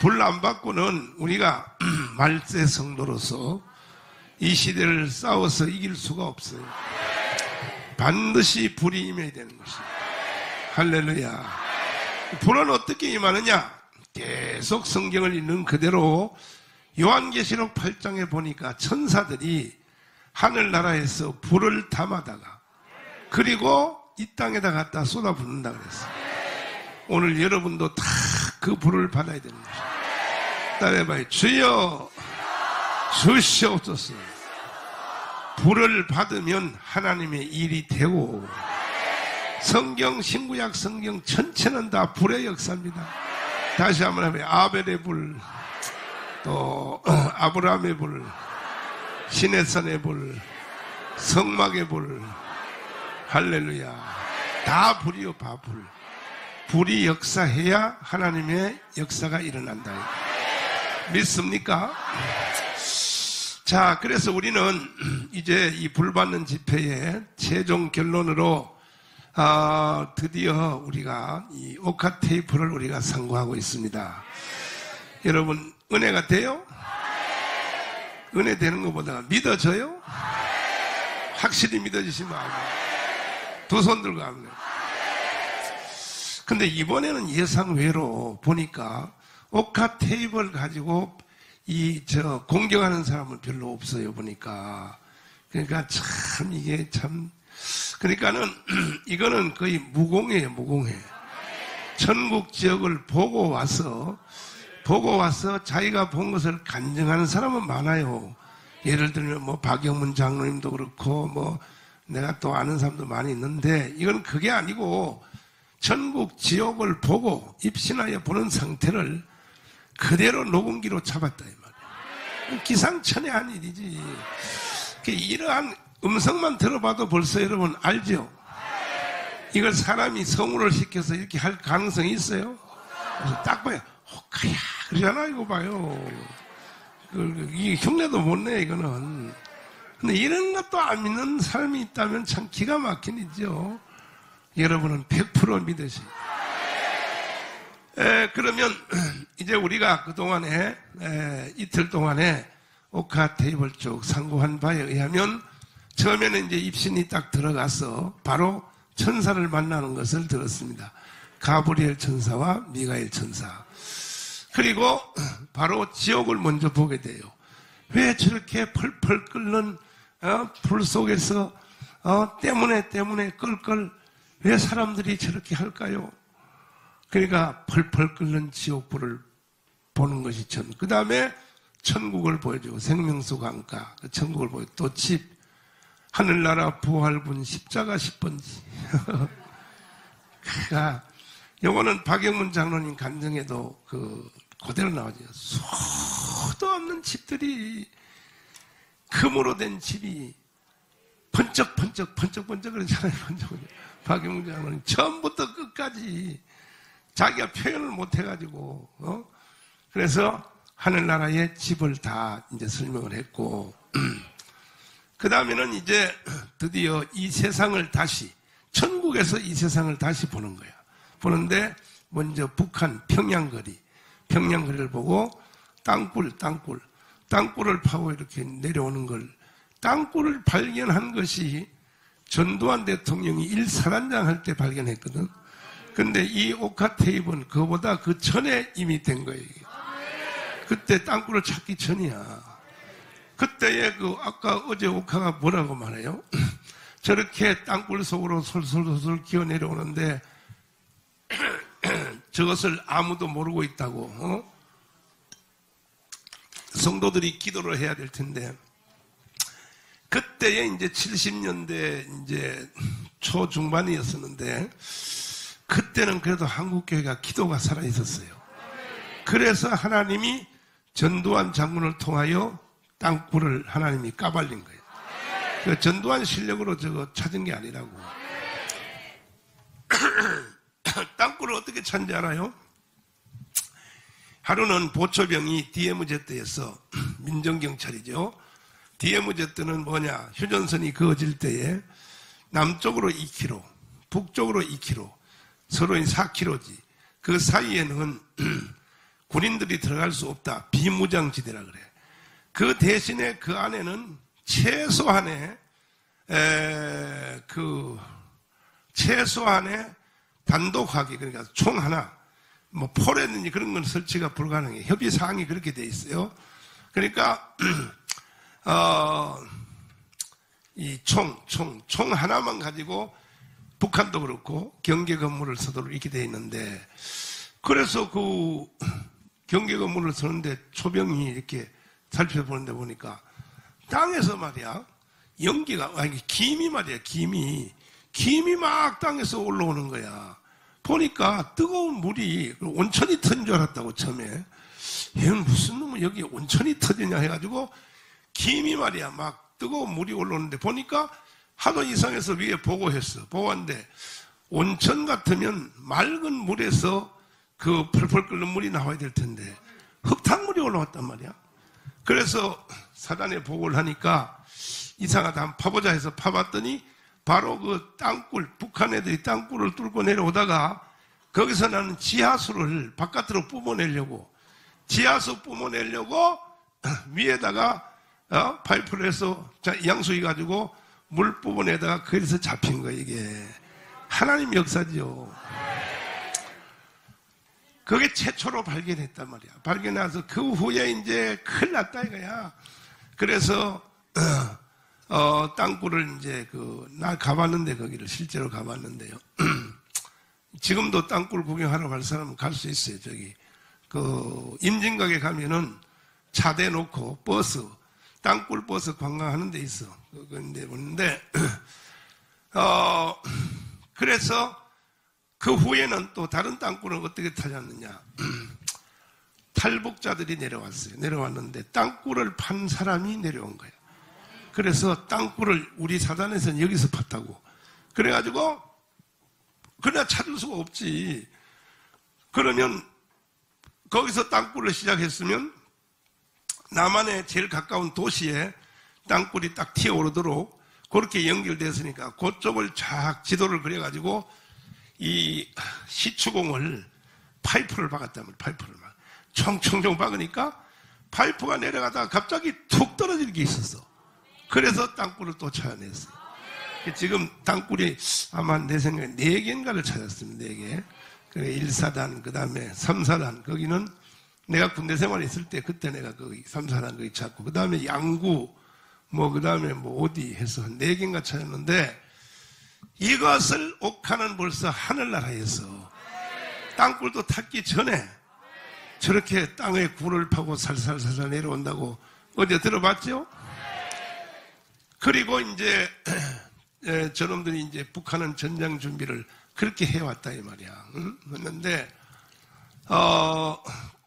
불 안 받고는 우리가 말세 성도로서 이 시대를 싸워서 이길 수가 없어요. 반드시 불이 임해야 되는 것입니다. 할렐루야. 불은 어떻게 임하느냐? 계속 성경을 읽는 그대로 요한계시록 8장에 보니까 천사들이 하늘나라에서 불을 담아다가 그리고 이 땅에다 갖다 쏟아붓는다 그랬어요. 오늘 여러분도 다 그 불을 받아야 되는 것입니다. 따라해봐요. 주여 주시옵소서. 불을 받으면 하나님의 일이 되고, 성경 신구약 성경 전체는 다 불의 역사입니다. 다시 한번 하면 아벨의 불, 또 아브라함의 불, 시내산의 불, 성막의 불, 할렐루야. 다 불이요, 다 불. 불이 역사해야 하나님의 역사가 일어난다. 믿습니까? 자, 그래서 우리는 이제 이 불받는 집회의 최종 결론으로 드디어 우리가 이 옥화 테이프를 우리가 선고하고 있습니다. 여러분, 은혜가 돼요? 은혜 되는 것보다 믿어져요? 확실히 믿어지시면 두 손 들고 하면. 근데 이번에는 예상외로 보니까 옥화 테이프를 가지고 공경하는 사람은 별로 없어요, 보니까. 그러니까 참, 이게 참, 그러니까는, 이거는 거의 무공해요, 무공해. 천국 지역을 보고 와서 자기가 본 것을 간증하는 사람은 많아요. 예를 들면 뭐 박영문 장로님도 그렇고, 뭐 내가 또 아는 사람도 많이 있는데, 이건 그게 아니고, 전국 지역을 보고 입신하여 보는 상태를 그대로 녹음기로 잡았다 이 말이야. 기상천외한 일이지. 이러한 음성만 들어봐도 벌써 여러분 알죠? 이걸 사람이 성우를 시켜서 이렇게 할 가능성이 있어요? 그래서 딱 봐요. 옥화야 그러잖아. 이거 봐요. 이 흉내도 못 내 이거는. 근데 이런 것도 안 믿는 사람이 있다면 참 기가 막힌 일이죠. 여러분은 100% 믿으시죠. 그러면 이제 우리가 그동안에 이틀 동안에 옥화 테이프를 쭉 상고한 바에 의하면 처음에는 이제 입신이 딱 들어가서 바로 천사를 만나는 것을 들었습니다. 가브리엘 천사와 미가엘 천사. 그리고 바로 지옥을 먼저 보게 돼요. 왜 저렇게 펄펄 끓는 불 속에서 때문에 끌끌 왜 사람들이 저렇게 할까요? 그러니까 펄펄 끓는 지옥불을 보는 것이 그 다음에 천국을 보여주고 생명수 강가 천국을 보여주고 또 집 하늘나라 부활군 십자가 10번지 그러니까 요거는 박영문 장로님 간증에도 그대로 나오죠. 수도 없는 집들이 금으로 된 집이 번쩍번쩍 그러잖아요. 박영문 장로님 처음부터 끝까지 자기가 표현을 못 해가지고 그래서 하늘나라의 집을 다 이제 설명을 했고 그 다음에는 이제 드디어 이 세상을 다시 천국에서 이 세상을 다시 보는 거야. 보는데 먼저 북한 평양거리를 보고 땅굴을 파고 이렇게 내려오는 걸 땅굴을 발견한 것이 전두환 대통령이 일사단장 할 때 발견했거든. 근데 이 옥화 테이프는 그보다 그 전에 이미 된 거예요. 그때 땅굴을 찾기 전이야. 그때의 아까 어제 옥화가 뭐라고 말해요? 저렇게 땅굴 속으로 솔솔 기어 내려오는데 저것을 아무도 모르고 있다고. 성도들이 기도를 해야 될 텐데. 그때에 이제 70년대 이제 초중반이었었는데 그때는 그래도 한국교회가 기도가 살아 있었어요. 그래서 하나님이 전두환 장군을 통하여 땅굴을 하나님이 까발린 거예요. 그 전두환 실력으로 저거 찾은 게 아니라고. 땅굴을 어떻게 찾는지 알아요? 하루는 보초병이 DMZ에서 민정경찰이죠. DMZ는 뭐냐? 휴전선이 그어질 때에 남쪽으로 2km, 북쪽으로 2km, 서로인 4km지. 그 사이에는 군인들이 들어갈 수 없다. 비무장지대라 그래. 그 대신에 그 안에는 최소한의 단독화기, 그러니까 총 하나, 뭐 포라든지 그런 건 설치가 불가능해. 협의 사항이 그렇게 돼 있어요. 그러니까 이 총 하나만 가지고 북한도 그렇고 경계 건물을 서도록 이렇게 돼 있는데, 그래서 그 경계 건물을 서는데 초병이 이렇게 살펴보는데 보니까 땅에서 말이야 연기가, 아니 김이 말이야, 김이 막 땅에서 올라오는 거야. 보니까 뜨거운 물이 온천이 터진 줄 알았다고. 처음에 얘는 무슨 놈은 여기 온천이 터지냐 해가지고 김이 말이야 막 뜨거운 물이 올라오는데, 보니까 하도 이상해서 위에 보고했는데 온천 같으면 맑은 물에서 그 펄펄 끓는 물이 나와야 될 텐데 흙탕물이 올라왔단 말이야. 그래서 사단에 보고를 하니까 이상하다, 한번 파보자 해서 파봤더니 바로 그 땅굴, 북한 애들이 땅굴을 뚫고 내려오다가 거기서 나는 지하수를 바깥으로 뿜어내려고 위에다가 파이프를 해서 양수기 가지고 물 뿜어내다가 거기서 잡힌 거야. 이게 하나님 역사지요. 그게 최초로 발견했단 말이야. 발견해서 그 후에 이제 큰일 났다 이거야. 그래서 땅굴을 이제 나 가봤는데, 거기를 실제로 가봤는데요. 지금도 땅굴 구경하러 갈 사람은 갈 수 있어요. 저기 임진각에 가면은 차 대놓고 땅굴 버스 관광하는 데 있어. 그런데 보는데 그래서 그 후에는 또 다른 땅굴은 어떻게 찾았느냐. 탈북자들이 내려왔는데 땅굴을 판 사람이 내려온 거야. 그래서 땅굴을 우리 사단에서는 여기서 팠다고. 그래가지고 그냥 찾을 수가 없지. 그러면 거기서 땅굴을 시작했으면 남한에 제일 가까운 도시에 땅굴이 딱 튀어오르도록 그렇게 연결됐으니까 그쪽을 쫙 지도를 그려가지고 이 시추공을 파이프를 박았단 말이야. 파이프를 막 총총총 박으니까 파이프가 내려가다가 갑자기 툭 떨어질 게 있었어. 그래서 땅굴을 또 찾아냈어요. 지금 땅굴이 아마 내 생각에 4개인가를 찾았습니다. 4개. 1사단, 그 다음에 3사단. 거기는 내가 군대 생활에 있을 때 그때 내가 거기 3사단 거기 찾고, 그 다음에 양구, 그 다음에 어디 해서 한 4개인가 찾았는데, 이것을 옥하는 벌써 하늘나라에서 땅굴도 탔기 전에 저렇게 땅에 굴을 파고 살살살살 내려온다고 어제 들어봤죠? 그리고 이제 저놈들이 이제 북한은 전장 준비를 그렇게 해왔다 이 말이야. 응? 했는데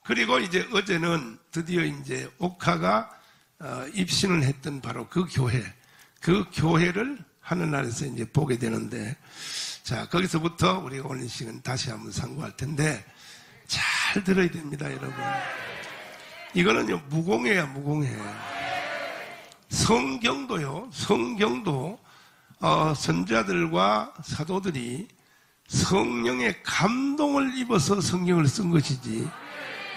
그리고 이제 어제는 드디어 이제 옥하가 입신을 했던 바로 그 교회를 하늘나라에서 이제 보게 되는데, 자 거기서부터 우리가 오늘 시간 다시 한번 상고할 텐데 잘 들어야 됩니다, 여러분. 이거는요 무공해야 무공해. 성경도 선자들과 사도들이 성령의 감동을 입어서 성경을 쓴 것이지,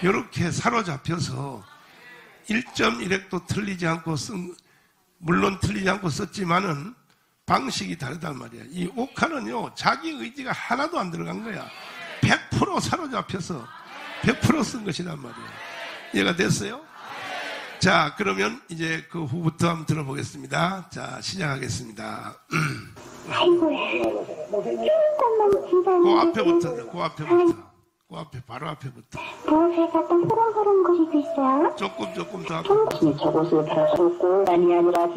이렇게 사로잡혀서 1.1획도 틀리지 않고 물론 틀리지 않고 썼지만은 방식이 다르단 말이야. 이 옥하는요 자기 의지가 하나도 안 들어간 거야. 100% 사로잡혀서 100% 쓴 것이란 말이야. 이해가 됐어요? 자, 그러면 이제 그 후부터 한번 들어보겠습니다. 자, 시작하겠습니다. 아이고, 조금만 기다리세요. 그 앞에, 바로 앞에부터. 무엇을 갖다 흐름거리고 있어요? 조금 더 앞에. 저곳을 바라보고 딴이 아니라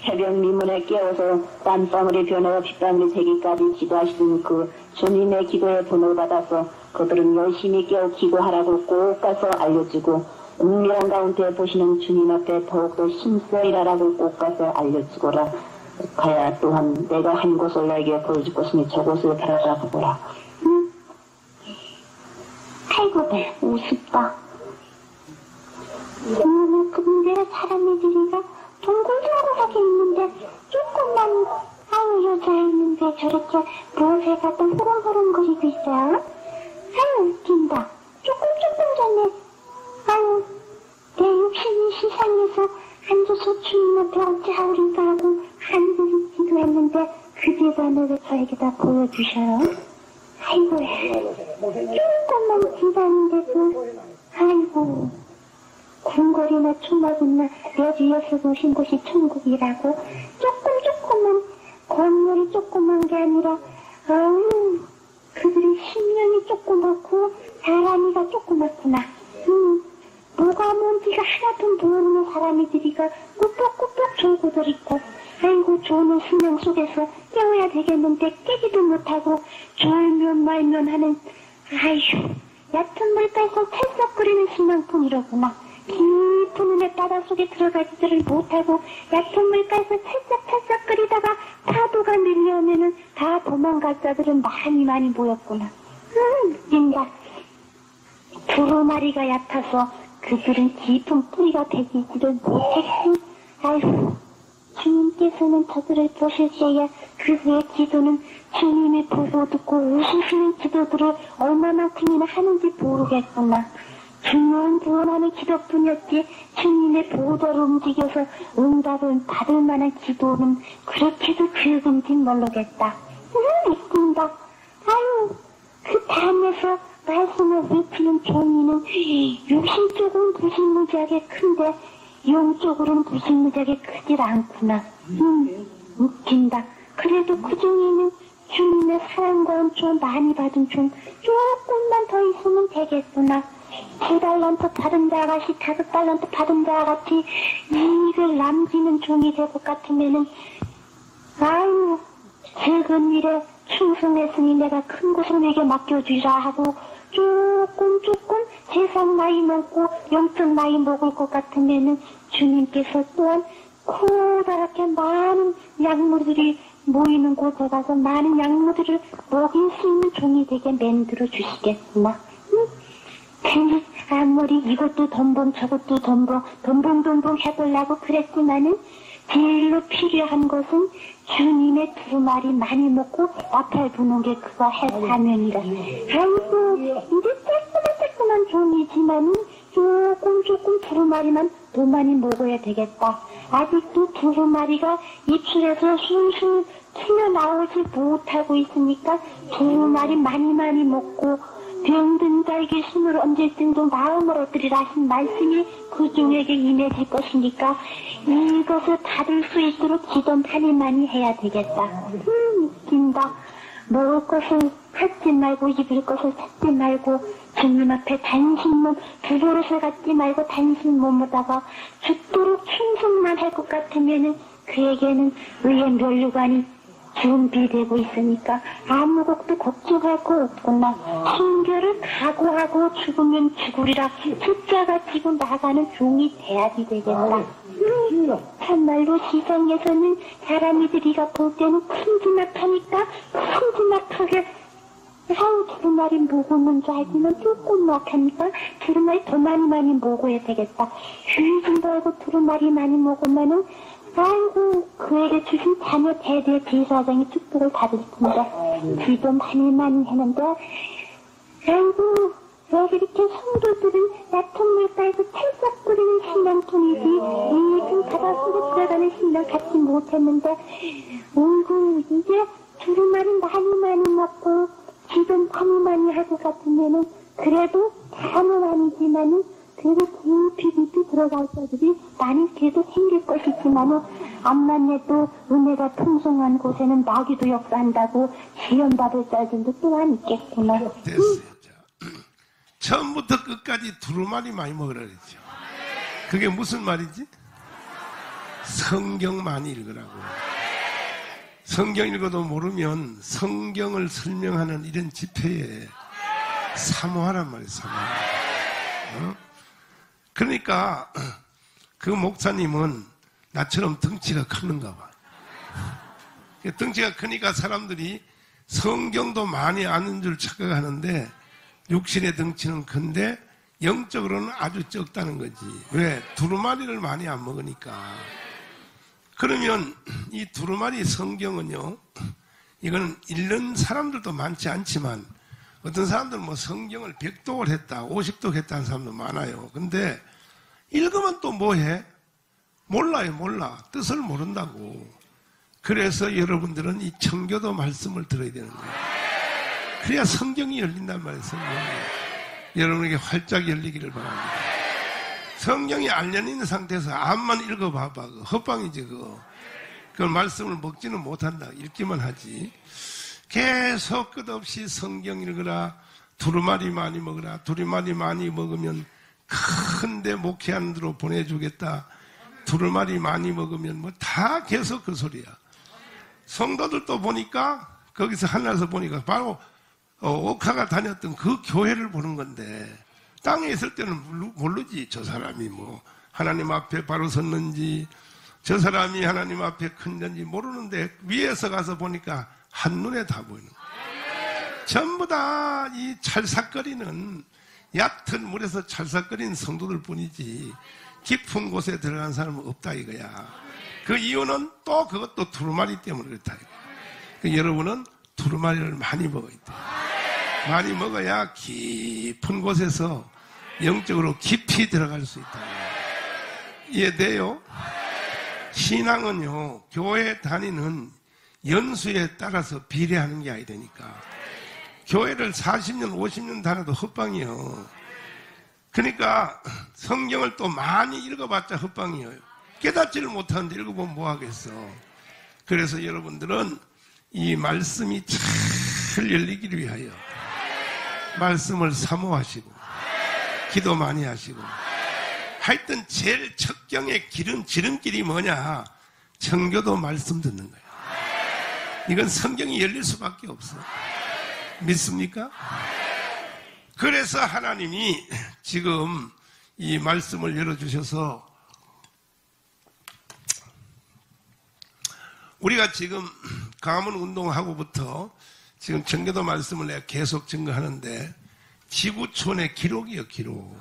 새벽 미문에 깨어서 땀방울이 변하여 빗방울이 되기까지 기도하시는 그 주님의 기도에 본을 받아서 그들은 열심히 깨어 기도하라고 꼭 가서 알려주고, 은밀한 가운데 보시는 주님 앞에 더욱더 힘써 일하라고 꼭 가서 알려주거라. 가야 또한 내가 한 곳을 너에게 보여줄 것이니 저곳을 바라다 보거라. 아이고, 우습다. 근데 사람들이가 동글동글하게 있는데 조금만 여자 있는데 저렇게 무엇을 갖다 흐름거리고 있어요? 아유, 웃긴다. 조금 전에 시간을 왜 저에게다 보여주셔요? 아이고야, 조금만 기다린데도, 아이고, 궁궐이나 초막이나 여주에서 보신 곳이 천국이라고, 조금만, 건물이 조그만 게 아니라, 그들이 신명이 조그맣고, 사람이가 조그맣구나. 뭐가 뭔지가 하나도 모르는 사람이들이가 꾸덕꾸덕 졸고들 있고, 아이고 조는 수명 속에서 깨워야 되겠는데 깨지도 못하고 졸면 말면 하는, 아이고 얕은 물가에서 찰싹거리는 신랑뿐이로구나. 깊은 은혜 바닷속에 들어가지들을 못하고 얕은 물가에서 찰싹찰싹거리다가 파도가 밀려오면은 다 도망갈 자들은 많이 모였구나. 웃긴다. 두루마리가 얕아서 그들은 깊은 뿌리가 되지를 못했지. 아이고, 주님께서는 저들을 보실 때에 그의 기도는 주님의 보고 듣고 웃으시는 기도들을 얼마만큼이나 하는지 모르겠구나. 중요한 구원하는 기도뿐이었지 주님의 보호자로 움직여서 응답을 받을 만한 기도는 그렇게도 적은지 모르겠다. 웃긴다. 아유, 그 밤에서 말씀을 외치는 종이는 육신적으로는 무시무지하게 큰데 영적으로는 무시무지하게 크질 않구나. 웃긴다. 그래도 그 중에는 주님의 사랑과 은총을 많이 받은 종 조금만 더 있으면 되겠구나. 2달란트 받은 자와 같이 5달란트 받은 자와 같이 이익을 남기는 종이 될 것 같으면은, 아유, 적은 일에 충성했으니 내가 큰 것을 내게 맡겨주라 하고 조금 세상 나이 먹고 영적 나이 먹을 것 같으면은 주님께서 또한 커다랗게 많은 약물들이 모이는 곳에 가서 많은 약물들을 먹일 수 있는 종이 되게 만들어 주시겠구나. 괜히 아무리 이것도 덤벙 저것도 덤벙 해보려고 그랬지만은 제일로 필요한 것은 주님의 두루마리 많이 먹고 나팔 부는 게 그거 할 사명이라. 아이고, 이제 조그만 종이지만은 조금 두루마리만 더 많이 먹어야 되겠다. 아직도 두루마리가 입술에서 술술 튀어나오지 못하고 있으니까 두루마리 많이 먹고 병든 자에게 힘을 얹을 정도 마음을 얻으리라 하신 말씀이 그 종에게 임해질 것이니까 이것을 받을 수 있도록 기도 많이 해야 되겠다. 웃긴다. 먹을 것을 찾지 말고 입을 것을 찾지 말고 주님 앞에 단신몸 부버릇을 갖지 말고 단신몸으로다가 죽도록 충성만 할 것 같으면은 그에게는 의의 면류관이 준비되고 있으니까 아무것도 걱정할 거 없구나. 순결을 각오하고 죽으면 죽으리라 숫자가 지고 나가는 종이 돼야지 되겠다. 참말로 세상에서는 사람이들이가 볼 때는 큼지막하니까 큼지막하게 두루마리 먹었는 줄 알지만 조금막하니까 두루마리 더 많이 먹어야 되겠다. 휴지 말고 두루마리 많이 먹으면은 아이고 그에게 주신 자녀 대대 제사장이 축복을 받을 텐데 기도 많이 했는데 아이고 왜 그렇게 성도들은 얕은 물가에서 찰싹거리는 신랑통이지 이쁜 바닷속에 들어가는 신랑 갖지 못했는데 어이구 이제 두루마리 많이 먹고 기도 많이 할 것 같으면은 그래도 다는 아니지만은 그래도 깊이 들어갈 자들이 많이 그래도 생길 것이지만은 암만 해도 은혜가 풍성한 곳에는 마귀도 역사한다고 시험받을 자들도 또한 있겠구나. 됐어요. 처음부터 끝까지 두루마리 많이 먹으라 그랬죠. 그게 무슨 말이지? 성경 많이 읽으라고. 성경 읽어도 모르면 성경을 설명하는 이런 집회에 사모하란 말이에요. 사모. 그러니까 그 목사님은 나처럼 덩치가 크는가 봐. 덩치가 크니까 사람들이 성경도 많이 아는 줄 착각하는데 육신의 덩치는 큰데 영적으로는 아주 적다는 거지. 왜? 두루마리를 많이 안 먹으니까. 그러면 이 두루마리 성경은요, 이거는 읽는 사람들도 많지 않지만 어떤 사람들은 뭐 성경을 100독을 했다, 50독 했다는 사람도 많아요. 근데 읽으면 또 뭐 해? 몰라요, 몰라. 뜻을 모른다고. 그래서 여러분들은 이 청교도 말씀을 들어야 되는 거예요. 그래야 성경이 열린단 말이에요. 성경이. 여러분에게 활짝 열리기를 바랍니다. 성경이 안 열리는 상태에서 암만 읽어봐봐. 헛방이지 그거. 그 말씀을 먹지는 못한다. 읽기만 하지. 계속 끝없이 성경 읽으라. 두루마리 많이 먹으라. 두루마리 많이 먹으면 큰데 목회하는 데로 보내주겠다. 두루마리 많이 먹으면 뭐 다 계속 그 소리야. 성도들도 보니까 거기서 하나에서 보니까 바로 옥화가 다녔던 그 교회를 보는 건데 땅에 있을 때는 모르지. 저 사람이 뭐 하나님 앞에 바로 섰는지 저 사람이 하나님 앞에 큰 건지 모르는데 위에서 가서 보니까 한눈에 다 보이는 거야. 전부 다 이 찰싹거리는 얕은 물에서 찰싹거리는 성도들 뿐이지 깊은 곳에 들어간 사람은 없다 이거야. 그 이유는 또 그것도 두루마리 때문에 그렇다 이거야. 그 여러분은 두루마리를 많이 먹어야 돼. 많이 먹어야 깊은 곳에서 영적으로 깊이 들어갈 수 있다. 이해돼요? 신앙은요, 교회 다니는 연수에 따라서 비례하는 게 아니되니까. 교회를 40년, 50년 다녀도 헛방이요. 그러니까 성경을 또 많이 읽어봤자 헛방이에요. 깨닫지를 못하는데 읽어보면 뭐 하겠어. 그래서 여러분들은 이 말씀이 잘 열리기를 위하여 말씀을 사모하시고 기도 많이 하시고 하여튼 제일 척경의 지름길이 뭐냐? 청교도 말씀 듣는 거예요. 이건 성경이 열릴 수밖에 없어. 믿습니까? 그래서 하나님이 지금 이 말씀을 열어주셔서 우리가 지금 강화문 운동하고부터 지금 청교도 말씀을 내가 계속 증거하는데 지구촌의 기록이요, 기록.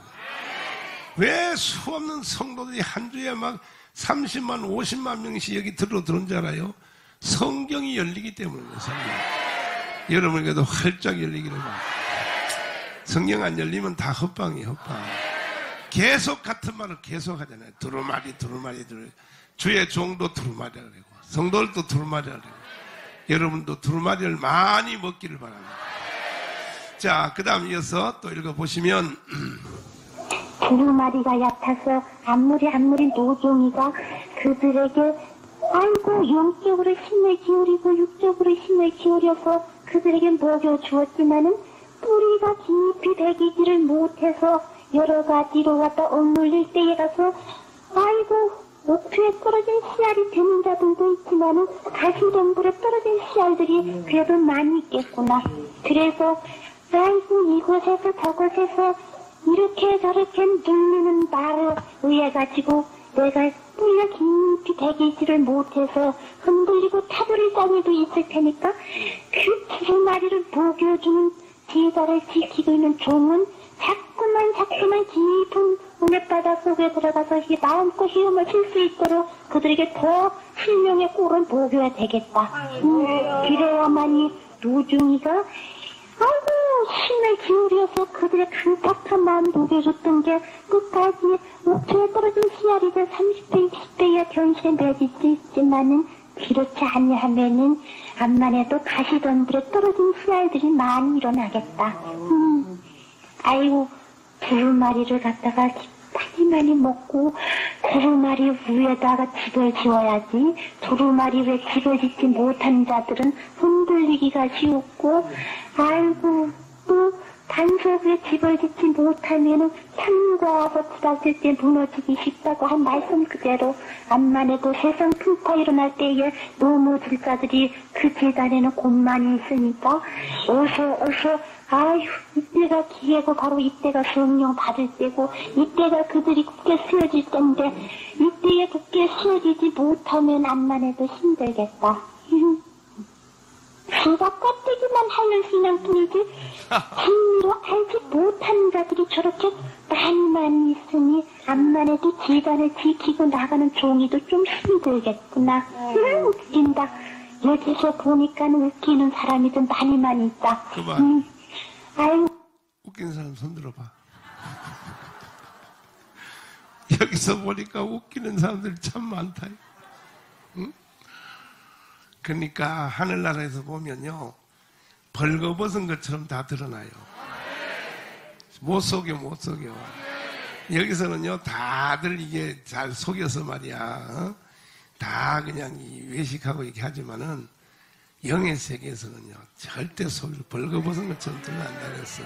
왜 수없는 성도들이 한 주에 막 30만, 50만 명씩 여기 들어온 줄 알아요? 성경이 열리기 때문이에요, 성경. 여러분에게도 활짝 열리기를 바랍니다. 성경 안 열리면 다 헛방이에요, 헛방. 계속 같은 말을 계속 하잖아요. 두루마리. 주의 종도 두루마리라 그러고, 성도들도 두루마리라 그러고, 여러분도 두루마리를 많이 먹기를 바랍니다. 자, 그 다음 이어서 또 읽어보시면, 두루마리가 얕아서 아무리 노종이가 그들에게 아이고 영적으로 힘을 기울이고 육적으로 힘을 기울여서 그들에게 먹여주었지만은 뿌리가 깊이 배기지를 못해서 여러 가지로 갖다 억눌릴 때에 가서 아이고 옥토에 떨어진 씨알이 되는 자들도 있지만은 가시덤불에 떨어진 씨알들이 그래도 많이 있겠구나. 그래서 아이고 이곳에서 저곳에서 이렇게 저렇게 눌리는 말에 의해 가지고 내가 뿌리가 깊이 배기지를 못해서 흔들리고 타버릴 장애도 있을 테니까 그 두루마리를 먹여주는 제자를 지키고 있는 종은 자꾸만 깊은 은혜바다 속에 들어가서 마음껏 힘을 쓸 수 있도록 그들에게 더 생명의 꿀을 먹여야 되겠다. 그래야만이 노중이가 아이고 힘을 기울여서 그들의 간탁한 마음 녹여줬던 게 끝까지 옥토에 떨어진 씨알이 돼 30대 20대에 견실에 맺을 수 있지만은 그렇지 아니하면은 암만해도 가시덤불에 떨어진 씨알들이 많이 일어나겠다. 아이고 두루마리를 갖다가 많이 먹고 두루마리 위에다가 집을 지어야지. 두루마리 왜 집을 짓지 못한 자들은 흔들리기가 쉬웠고 아이고 또 단속 위에 집을 짓지 못하면은 산과 와서 지났을 때 무너지기 쉽다고 한 말씀 그대로 암만 해도 세상 풍파 일어날 때에 넘어질 자들이 그 재단에는 곳만이 있으니까 어서 아휴 이때가 기회고 바로 이때가 성령 받을 때고 이때가 그들이 굳게 쓰여질 때인데 이때에 굳게 쓰여지지 못하면 암만 해도 힘들겠다. 수가 껍데기만 하는 신앙뿐이지 진리로 알지 못하는 자들이 저렇게 많이 있으니 암만 해도 지간을 지키고 나가는 종이도 좀 힘들겠구나. 웃긴다. 여기서 보니까는 웃기는 사람이 좀 많이 있다. 그만. 웃기는 사람 손 들어봐. 여기서 보니까 웃기는 사람들이 참 많다. 응? 그러니까 하늘나라에서 보면요, 벌거벗은 것처럼 다 드러나요. 못 속여, 못 속여. 여기서는요, 다들 이게 잘 속여서 말이야. 다 그냥 외식하고 이렇게 하지만은, 영의 세계에서는요, 절대 속여, 벌거벗은 것처럼 드러난다 그랬어.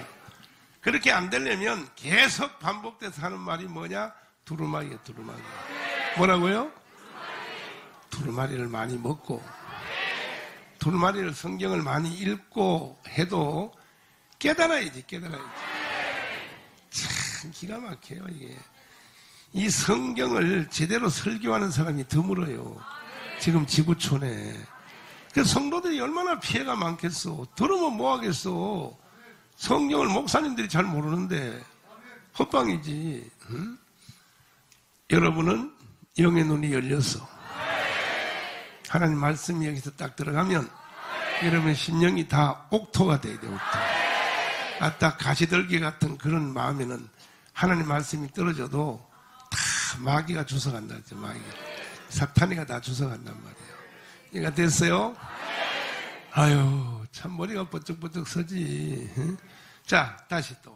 그렇게 안 되려면 계속 반복돼서 하는 말이 뭐냐? 두루마리야, 두루마리. 뭐라고요? 두루마리를 많이 먹고, 두루마리를 성경을 많이 읽고 해도 깨달아야지, 깨달아야지. 참 기가 막혀요, 이게. 이 성경을 제대로 설교하는 사람이 드물어요. 지금 지구촌에. 그 성도들이 얼마나 피해가 많겠어. 들으면 뭐 하겠어. 성경을 목사님들이 잘 모르는데 헛방이지. 응? 여러분은 영의 눈이 열렸어. 하나님 말씀이 여기서 딱 들어가면 여러분의 심령이 다 옥토가 돼야 돼, 옥토. 딱 가시들기 같은 그런 마음에는 하나님 말씀이 떨어져도 다 마귀가 주워간다, 마귀가. 사탄이가 다 주워간단 말이에요. 이해가 됐어요? 아유, 참 머리가 번쩍번쩍 서지. 응? 자, 다시 또.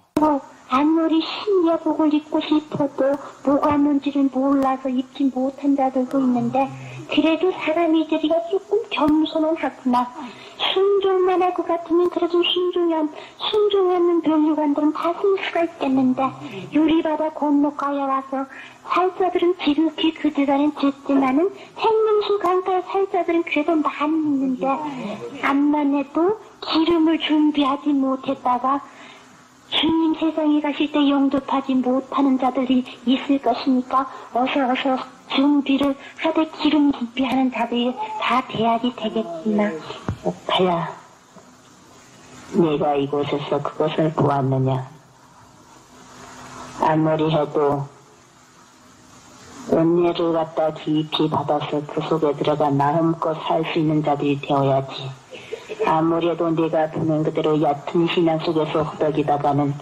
아무리 신야복을 입고 싶어도 뭐가 뭔지를 몰라서 입지 못한 자들도 있는데 그래도 사람이 저리가 조금 겸손은 하구나. 순종만 할 것 같으면 그래도 순종하는 변류관들은 다 쓸 수가 있겠는데 유리바다 건너가에 와서 살자들은 지극히 그들과는 짖지만은 생명수 강가에 살자들은 그래도 많이 있는데 암만 해도 기름을 준비하지 못했다가 주님 세상에 가실 때 영접하지 못하는 자들이 있을 것이니까 어서 준비를 하되 기름 준비하는 자들이 다 돼야지 되겠구나. 오빠야, 내가 이곳에서 그것을 보았느냐? 아무리 해도 은혜를 갖다 깊이 받아서 그 속에 들어가 마음껏 살 수 있는 자들이 되어야지. 아무래도 내가 보는 그대로 얕은 신앙 속에서 허덕이다가는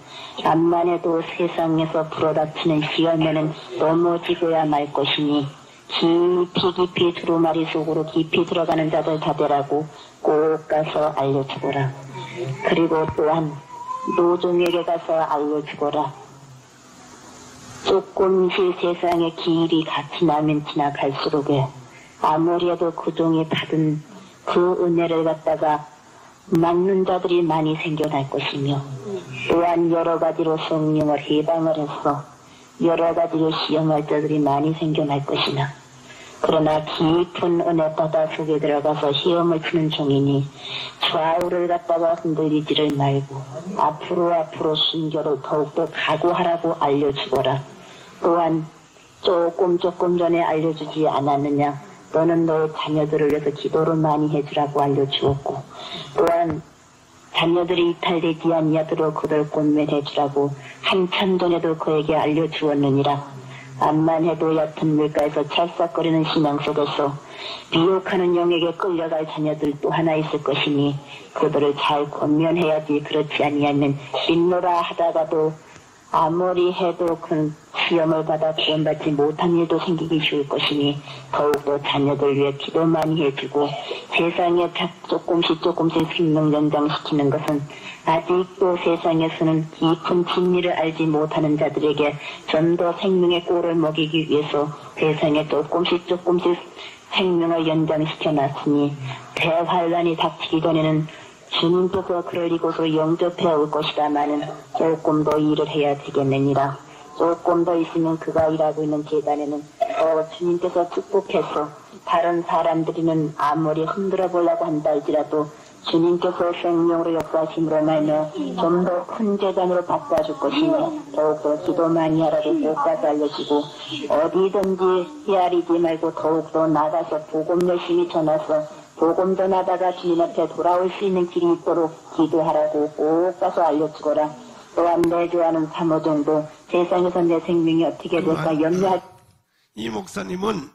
암만 해도 세상에서 불어닥치는 시험에는 넘어지고야 말 것이니 깊이 두루마리 속으로 깊이 들어가는 자들 다 되라고 꼭 가서 알려주거라. 그리고 또한 노종에게 가서 알려주거라. 조금씩 세상의 길이 같이 나면 지나갈수록에 아무래도 그종이 받은 그 은혜를 갖다가 막는 자들이 많이 생겨날 것이며 또한 여러 가지로 성령을 해방을 해서 여러 가지로 시험할 자들이 많이 생겨날 것이나 그러나 깊은 은혜 바다 속에 들어가서 시험을 치는 종이니 좌우를 갖다가 흔들리지를 말고 앞으로 순교를 더욱더 각오하라고 알려주거라. 또한 조금 전에 알려주지 않았느냐? 너는 너의 자녀들을 위해서 기도를 많이 해주라고 알려주었고 또한 자녀들이 이탈되지 아니하도록 그들 권면해주라고 한참 전에도 그에게 알려주었느니라. 암만 해도 얕은 물가에서 찰싹거리는 신앙 속에서 미혹하는 영에게 끌려갈 자녀들 또 하나 있을 것이니 그들을 잘 권면해야지. 그렇지 아니하면 믿노라 하다가도 아무리 해도 그 시험을 받아 구원받지 못한 일도 생기기 쉬울 것이니 더욱더 자녀들 위해 기도 많이 해주고 세상에 조금씩 생명 연장시키는 것은 아직도 세상에서는 깊은 진리를 알지 못하는 자들에게 좀 더 생명의 꼴을 먹이기 위해서 세상에 조금씩 생명을 연장시켜 놨으니 대환란이 닥치기 전에는 주님께서 그를 이곳으로 영접해 올 것이다마는 조금 더 일을 해야 되겠느니라. 조금 더 있으면 그가 일하고 있는 제단에는 주님께서 축복해서 다른 사람들이는 아무리 흔들어 보려고 한다 할지라도 주님께서 생명으로 역사하심으로 말며 좀 더 큰 제단으로 바꿔줄 것이며 더욱더 기도 많이 하라고 꼭 가서 알려주고 어디든지 헤아리지 말고 더욱더 나가서 복음 열심히 전해서 복음 전하다가 주님 앞에 돌아올 수 있는 길이 있도록 기도하라고 꼭 가서 알려주거라. 또한 내 좋아하는 사모종도 세상에서 내 생명이 어떻게 될까 염려할. 이 목사님은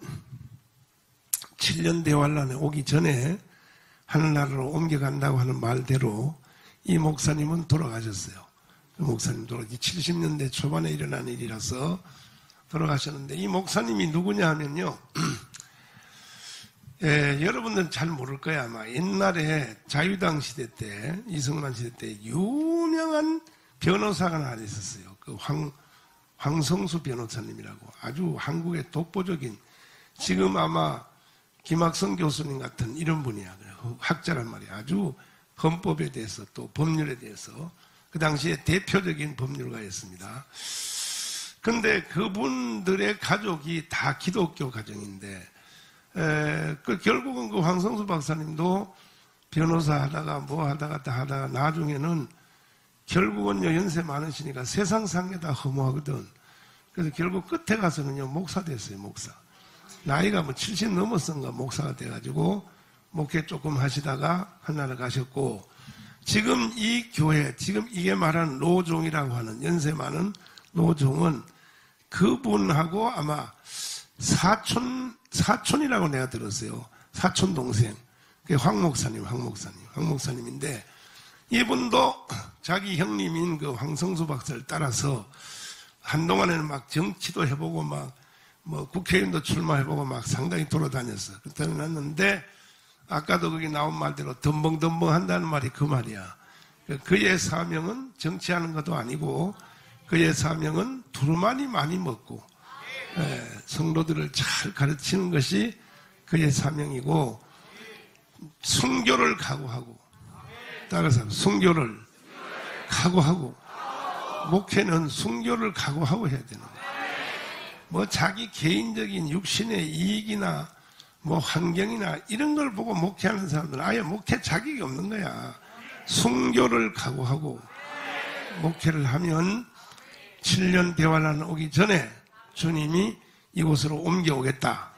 7년 대환란에 오기 전에 하늘나라로 옮겨간다고 하는 말대로 이 목사님은 돌아가셨어요. 그 목사님 돌아가시 70년대 초반에 일어난 일이라서 돌아가셨는데 이 목사님이 누구냐 하면요. 여러분들은 잘 모를 거야. 아마 옛날에 자유당 시대 때, 이승만 시대 때 유명한 변호사가 하나 있었어요. 그 황성수 변호사님이라고. 아주 한국의 독보적인, 지금 아마 김학성 교수님 같은 이런 분이야. 학자란 말이야. 아주 헌법에 대해서 또 법률에 대해서 그 당시에 대표적인 법률가였습니다. 근데 그분들의 가족이 다 기독교 가정인데, 결국은 그 황성수 박사님도 변호사 하다가 뭐 하다가 다 하다가 나중에는 결국은 연세 많으시니까 세상 산게 다 허무하거든. 그래서 결국 끝에 가서는요, 목사 됐어요, 목사. 나이가 뭐 70 넘었던가 목사가 돼가지고 목회 조금 하시다가 하나를 가셨고, 지금 이 교회, 지금 이게 말하는 노종이라고 하는 연세 많은 노종은 그분하고 아마 사촌이라고 내가 들었어요. 사촌 동생. 그게 황 목사님인데, 이분도 자기 형님인 그 황성수 박사를 따라서 한동안에는 막 정치도 해보고 막 뭐 국회의원도 출마해보고 막 상당히 돌아다녔어. 그랬는데 아까도 거기 나온 말대로 덤벙덤벙 한다는 말이 그 말이야. 그의 사명은 정치하는 것도 아니고 그의 사명은 두루마리 많이 먹고 성도들을 잘 가르치는 것이 그의 사명이고, 순교를 각오하고, 따라서 순교를 각오하고, 목회는 순교를 각오하고 해야 되는 거야. 뭐 자기 개인적인 육신의 이익이나 뭐 환경이나 이런 걸 보고 목회하는 사람들은 아예 목회 자격이 없는 거야. 순교를 각오하고 목회를 하면 7년 대환란 오기 전에 주님이 이곳으로 옮겨오겠다.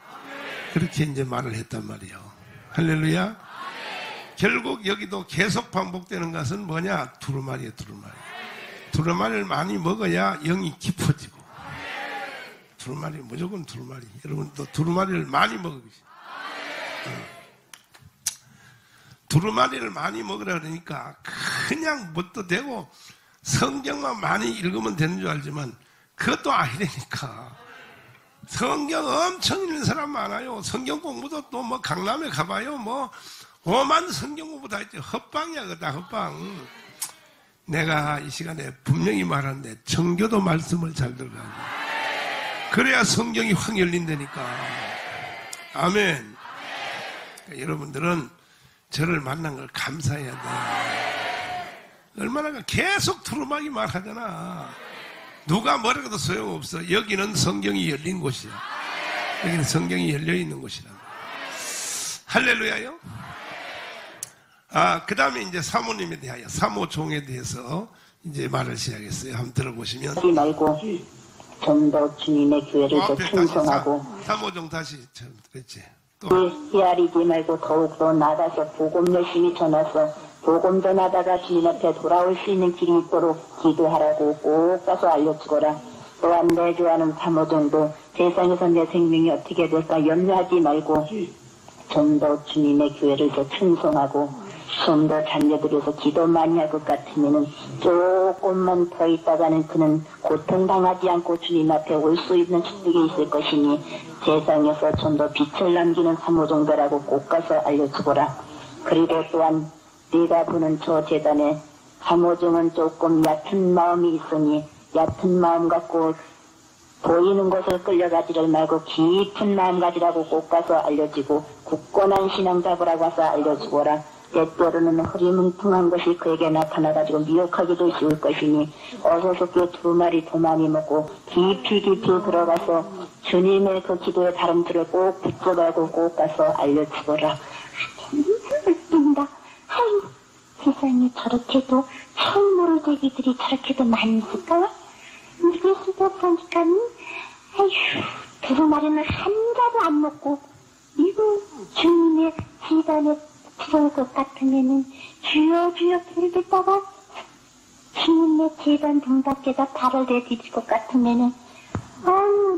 그렇게 이제 말을 했단 말이에요. 할렐루야. 결국 여기도 계속 반복되는 것은 뭐냐? 두루마리예요, 두루마리. 두루마리를 많이 먹어야 영이 깊어지고. 두루마리, 무조건 두루마리. 여러분도 두루마리를 많이 먹으세요. 두루마리를 많이 먹으라 그러니까 그냥 뭣도 되고 성경만 많이 읽으면 되는 줄 알지만 그것도 아니라니까. 성경 엄청 읽는 사람 많아요. 성경 공부도 또 뭐 강남에 가봐요. 뭐 오만 성경 공부 다 했지. 헛방이야, 그거 다 헛방. 내가 이 시간에 분명히 말하는데 정교도 말씀을 잘 들어가고 그래야 성경이 확 열린다니까. 아멘. 그러니까 여러분들은 저를 만난 걸 감사해야 돼. 얼마나 계속 두루마기 말하잖아. 누가 뭐라고 해도 소용없어. 여기는 성경이 열린 곳이야. 여기는 성경이 열려있는 곳이라. 할렐루야요. 그 다음에 이제 사모님에 대하여, 사모종에 대해서 이제 말을 시작했어요. 한번 들어보시면. 하지 말고 좀 더 주님의 교회를 더 충성하고, 사모종 다시 그랬지. 헤아리지 말고 더욱더 나가서 복음 열심히 전해서 복음 전하다가 주님 앞에 돌아올 수 있는 길이 있도록 기도하라고 꼭 가서 알려주거라. 또한 내 좋아하는 사모종도 세상에서 내 생명이 어떻게 될까 염려하지 말고 좀 더 주님의 교회를 더 충성하고 좀 더 자녀들에서 기도 많이 할 것 같으면은 조금만 더 있다가는 그는 고통당하지 않고 주님 앞에 올 수 있는 습득이 있을 것이니 세상에서 좀 더 빛을 남기는 사모종들하고 꼭 가서 알려주거라. 그리고 또한 네가 보는 저 재단에 사모종은 조금 얕은 마음이 있으니 얕은 마음 갖고 보이는 것을 끌려가지를 말고 깊은 마음 가지라고 꼭 가서 알려주고 굳건한 신앙 잡으라고 해서 알려주거라. 때때로는 흐리뭉텅한 것이 그에게 나타나가지고 미혹하기도 쉬울 것이니 어서 속에 두루마리 더 많이 먹고 깊이 들어가서 주님의 그 기도의 다름들을 꼭 붙잡아고 꼭 가서 알려주거라. 웃긴다. 아유, 세상에 저렇게도 처음 모를 대기들이 저렇게도 많이 있을까? 그래서 보니까 아휴, 두루마리는 한자도 안 먹고 이거 주님의 지단에 들어올 것 같으면은 주여 부르다가 주님의 제단 등 밖에다 발을 내디딜 것 같으면은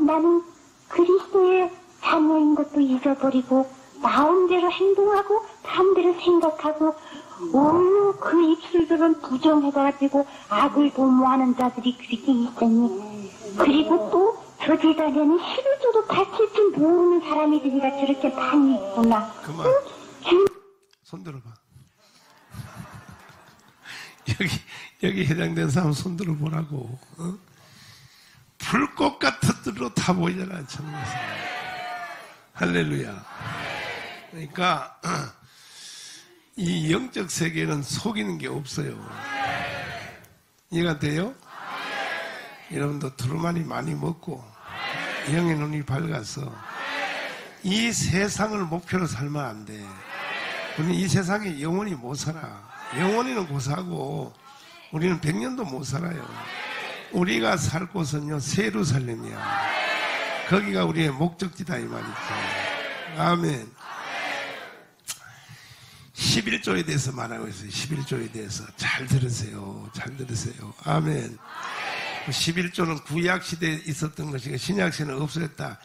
나는 그리스도의 자녀인 것도 잊어버리고 마음대로 행동하고 마음대로 생각하고 그 입술들은 부정해가지고 악을 도모하는 자들이 그렇게 있으니 그리고 또 저 제단에는 시루지 11조도 가르칠 줄 모르는 사람이들이가 저렇게 많이 있구나. 그만. 손 들어봐. 여기 해당된 사람 손 들어보라고. 어? 불꽃 같은 들로 다 보이잖아, 천국에서. 할렐루야. 그러니까 이 영적 세계는 속이는 게 없어요. 이해가 돼요? 여러분도 두루마리 많이 먹고 영의 눈이 밝아서 이 세상을 목표로 살면 안 돼. 우리는 이 세상에 영원히 못 살아. 영원히는 고사하고 우리는 100년도 못 살아요. 우리가 살 곳은요, 세루살렘이야. 거기가 우리의 목적지다 이 말이죠. 아멘. 11조에 대해서 말하고 있어요. 11조에 대해서 잘 들으세요. 잘 들으세요. 아멘. 11조는 구약 시대에 있었던 것이고 신약 시대는 없어졌다.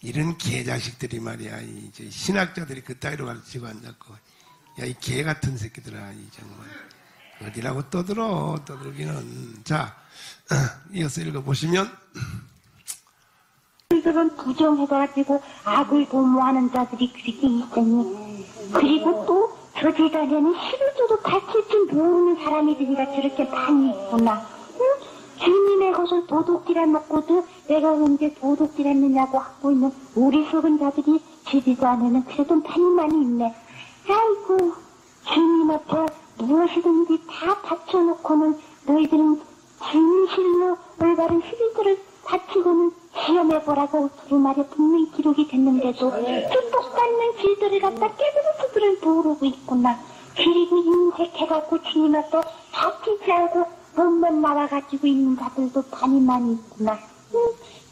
이런 개자식들이 말이야. 이제 신학자들이 그 따위로 가르치고 앉았고, 야, 이 개 같은 새끼들아, 이 정말 어디라고 떠들기는. 자, 이어서 읽어보시면. 들은 부정해가지고 악을 도모하는 자들이 그렇게 있더니, 그리고 또 저 재단에는 11조도 가르칠 줄 모르는 사람이들이가 저렇게 많이 있구나. 응? 주님의 것을 도둑질해 먹고도 내가 언제 도둑질했느냐고 하고 있는 우리 속은 자들이 저 재단에는 그래도 많이 있네. 아이고, 주님 앞에 무엇이든지 다 바쳐놓고는 너희들은 진실로 올바른 11조를 바치고는 시험해보라고 두루마리에 분명히 기록이 됐는데도 그 똑같은 길들을 갖다 깨부수들을 모르고 있구나. 그리고 인색해갖고 주님 앞에 바치지 않고 몸만 나와가지고 있는 자들도 많이 있구나.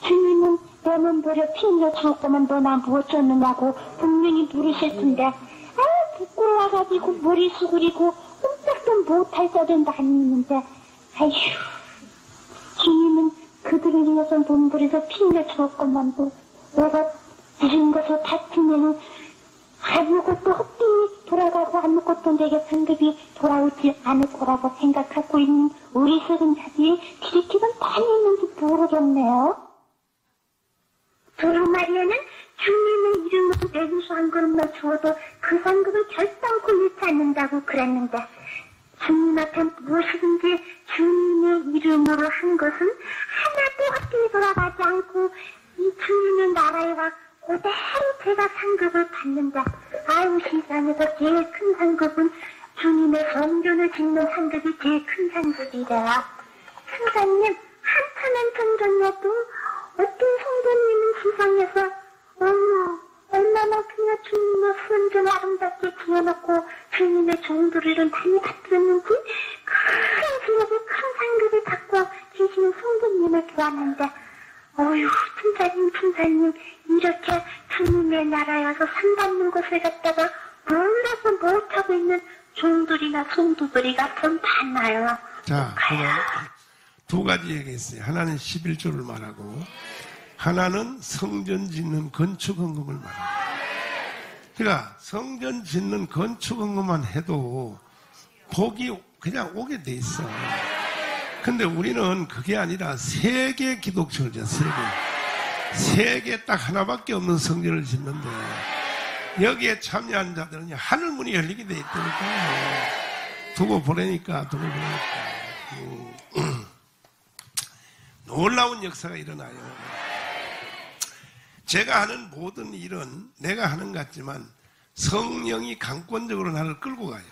주님은 내 몸부려 피 흘려 죽을 거면 너나 무엇 줬느냐고 분명히 물으실 텐데, 부끄러워가지고 머리 수그리고 꼼짝도 못할 자들도 아니는데, 아휴, 주님은 그들을 위해서 몸부려서 피 흘려 죽을 것만도 내가 이런 것을 다치면은 아무것도 헛되이 돌아가고 아무것도 내게 상급이 돌아오지 않을 거라고 생각하고 있는 우리 속은 자들이 기득기가 많이 있는지 모르겠네요. 두루마리에는 주님의 이름으로 내주서 한 그릇만 주어도 그 상급을 결단코 잃지 않는다고 그랬는데, 주님 앞에 무엇이든지 주님의 이름으로 한 것은 하나도 헛되이 돌아가지 않고 이 주님의 나라에 와 그대로 제가 상급을 받는다. 아유, 세상에서 제일 큰 상급은 주님의 성전을 짓는 상급이 제일 큰 상급이래요. 성자님, 한참한 성전에도 어떤 성도님은 세상에서 얼마나 그냥 주님의 성전을 아름답게 지어놓고 주님의 종들을 많이 받들었는지 큰 기업에 큰 상급을 갖고 계시는 성도님을 좋아하는데, 어휴, 천사님, 이렇게 주님의 나라에 와서 상 받는 것을 갖다가 몰라서 못하고 있는 종들이나 성도들이가 좀 많아요. 자, 그러면 두 가지 얘기했어요. 하나는 11조를 말하고, 하나는 성전 짓는 건축 헌금을 말합니다. 그러니까 성전 짓는 건축 헌금만 해도 복이 그냥 오게 돼 있어. 근데 우리는 그게 아니라 세계 기독교죠. 세계 딱 하나밖에 없는 성전을 짓는데 여기에 참여한 자들은 하늘문이 열리게 돼 있다니까. 두고 보니까 놀라운 역사가 일어나요. 제가 하는 모든 일은 내가 하는 것 같지만 성령이 강권적으로 나를 끌고 가요.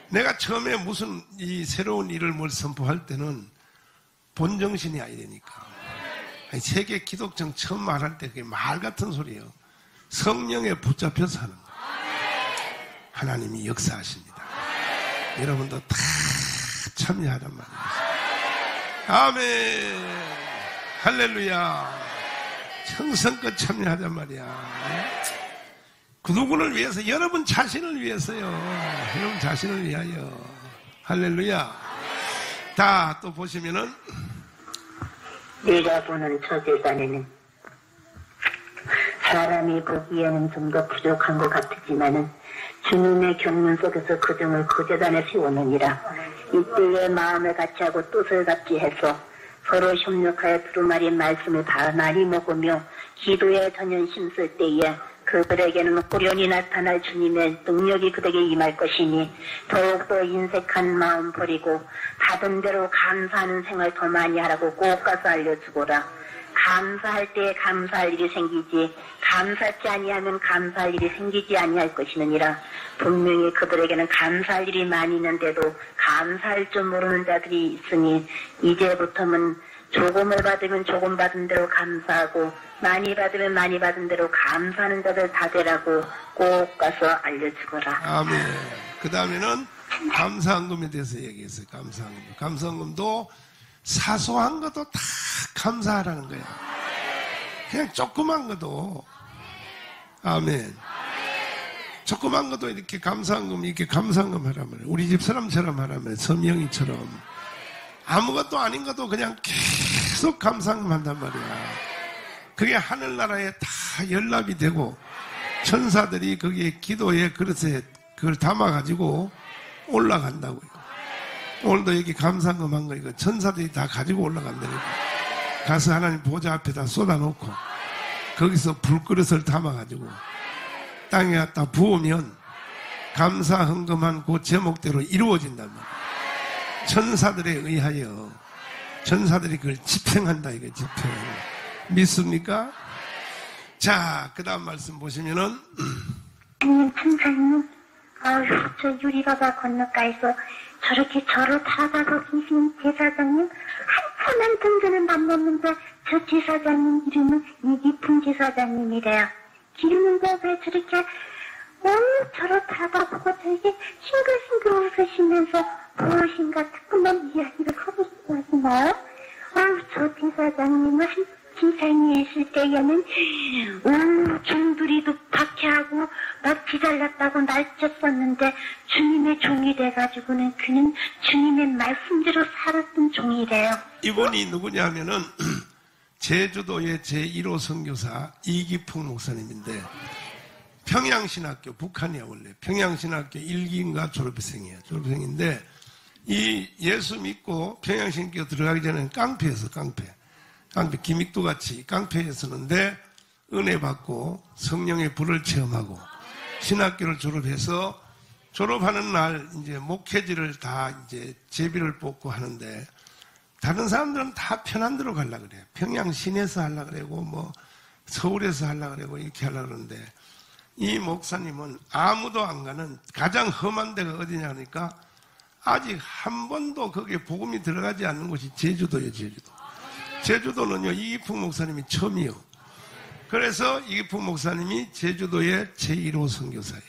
내가 처음에 무슨 이 새로운 일을 뭘 선포할 때는 본정신이 아야 되니까. 세계 기독정 처음 말할 때 그게 말 같은 소리예요. 성령에 붙잡혀서 하는 거예요. 하나님이 역사하십니다. 여러분도 다 참여하란 말이에요. 아멘. 할렐루야. 정성껏 참여하단 말이야. 그 누구를 위해서? 여러분 자신을 위해서요. 여러분 자신을 위하여. 할렐루야. 다 또 보시면은 내가 보는 저 재단에는 사람이 보기에는 좀 더 부족한 것 같지만은 주님의 경륜 속에서 그 점을 그 재단에 세우느니라. 이때에 마음을 같이하고 뜻을 같이 해서 서로 협력하여 두루마리 말씀을 많이 먹으며 기도에 전연 힘쓸 때에 그들에게는 호련히 나타날 주님의 능력이 그들에게 임할 것이니 더욱더 인색한 마음 버리고 받은 대로 감사하는 생활 더 많이 하라고 꼭 가서 알려주거라. 감사할 때 감사할 일이 생기지 감사치 아니하면 감사할 일이 생기지 아니할 것이느니라. 분명히 그들에게는 감사할 일이 많이 있는데도 감사할 줄 모르는 자들이 있으니 이제부터는 조금을 받으면 조금 받은 대로 감사하고 많이 받으면 많이 받은 대로 감사하는 자들 다 되라고 꼭 가서 알려주거라. 아멘. 그 다음에는 감사헌금에 대해서 얘기했어요. 감사헌금. 감사헌금도 사소한 것도 다 감사하라는 거야. 그냥 조그만 것도. 아멘. 조그만 것도 이렇게 감사헌금, 이렇게 감사헌금 하란 말이야. 우리 집 사람처럼 하란 말이야. 서명이처럼. 아무것도 아닌 것도 그냥 계속 감사헌금 한단 말이야. 그게 하늘나라에 다 연락이 되고 천사들이 거기에 기도의 그릇에 그걸 담아가지고 올라간다고요. 오늘도 여기 감사헌금 한 거 이거 천사들이 다 가지고 올라간다니까. 가서 하나님 보좌 앞에다 쏟아놓고 거기서 불그릇을 담아가지고 땅에 갖다 부으면 감사헌금한 그 제목대로 이루어진단 말이야. 천사들에 의하여 천사들이 그걸 집행한다 이거 집행. 믿습니까? 자, 그 다음 말씀 보시면은 천사님 저 유리바바 건너가에서 저렇게 저를 바라보고 계신 제사장님 한참한 등전을 만났는데 저 제사장님 이름은 이기풍 제사장님이래요. 기르는데 왜 저렇게 저를 바라보고 되게 싱글싱글 웃으시면서 무엇인가 조금만 이야기를 하고 싶어 하시나요? 저 제사장님은 진상이 했을 때에는 종들이도 박해하고 막 기다렸다고 날쳤었는데 주님의 종이 돼가지고는 그는 주님의 말씀대로 살았던 종이래요. 이분이 누구냐 하면은 제주도의 제1호 선교사 이기풍 목사님인데 평양신학교, 북한이야 원래 평양신학교 1기인가 졸업생이에요. 졸업생인데 이 예수 믿고 평양신학교 들어가기 전에는 깡패였어. 깡패 기믹도 같이 깡패였었는데 은혜 받고 성령의 불을 체험하고 신학교를 졸업해서 졸업하는 날 이제 목회지를 다 이제 제비를 뽑고 하는데 다른 사람들은 다 편한 데로 가려고 그래요. 평양 시내에서 하려고 그러고 뭐 서울에서 하려고 그러고 이렇게 하려고 그러는데 이 목사님은 아무도 안 가는 가장 험한 데가 어디냐 하니까 아직 한 번도 거기에 복음이 들어가지 않는 곳이 제주도예요. 제주도는요 이기풍 목사님이 처음이요. 그래서 이기풍 목사님이 제주도의 제1호 선교사예요.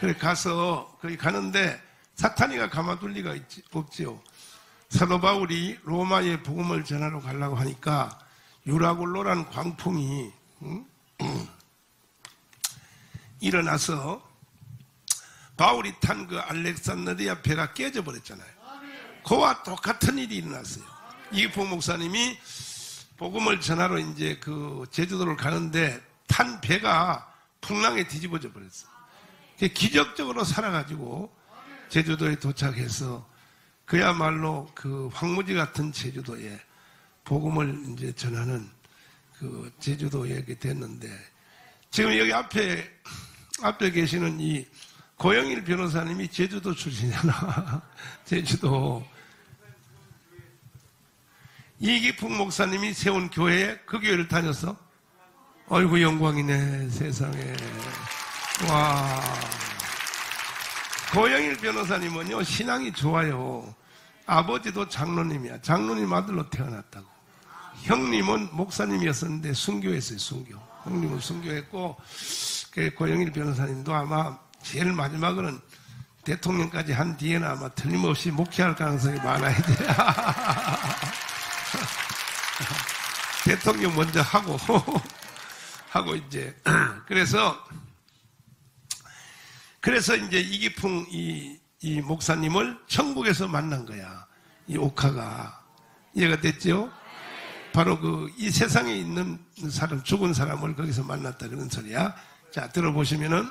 그래 가서 거기 가는데 사탄이가 가만둘 리가 없지요. 사도 바울이 로마에 복음을 전하러 가려고 하니까 유라굴로라는 광풍이 일어나서 바울이 탄 그 알렉산드리아 배가 깨져버렸잖아요. 그와 똑같은 일이 일어났어요. 이기풍 목사님이 복음을 전하러 이제 그 제주도를 가는데 탄 배가 풍랑에 뒤집어져 버렸어요. 기적적으로 살아가지고 제주도에 도착해서 그야말로 그 황무지 같은 제주도에 복음을 이제 전하는 그 제주도에 됐는데 지금 여기 앞에 계시는 이 고영일 변호사님이 제주도 출신이잖아. 제주도. 이기풍 목사님이 세운 교회에 그 교회를 다녔어? 아이고 영광이네 세상에. 와. 고영일 변호사님은요 신앙이 좋아요. 아버지도 장로님이야. 장로님 아들로 태어났다고. 형님은 목사님이었었는데 순교했어요. 순교. 형님은 순교했고 고영일 변호사님도 아마 제일 마지막으로는 대통령까지 한 뒤에는 아마 틀림없이 목회할 가능성이 많아야 돼. 대통령 먼저 하고 이제 그래서 이제 이기풍 이 목사님을 천국에서 만난 거야. 이 옥화가. 이해가 됐죠? 바로 이 세상에 있는 사람, 죽은 사람을 거기서 만났다 그런 소리야. 자, 들어보시면은.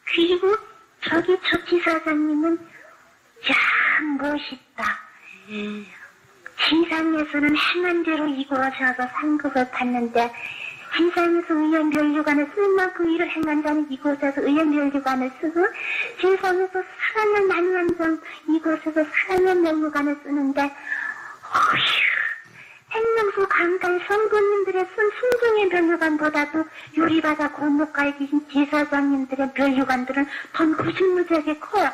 그리고 저기 저 지사장님은 참 멋있다. 지상에서는 행한 대로 이곳에서 상급을 받는데 지상에서 의연 면류관을 쓸 만큼 일을 행한 자는 이곳에서 의연 면류관을 쓰고 지상에서 사랑을 나누는 자는 이곳에서 사랑의 면류관을 쓰는데 생명수 강가의 성도님들의 쓴 순종의 면류관보다도 유리바다 골목가에 계신 제사장님들의 면류관들은 더 무지무지하게 커요.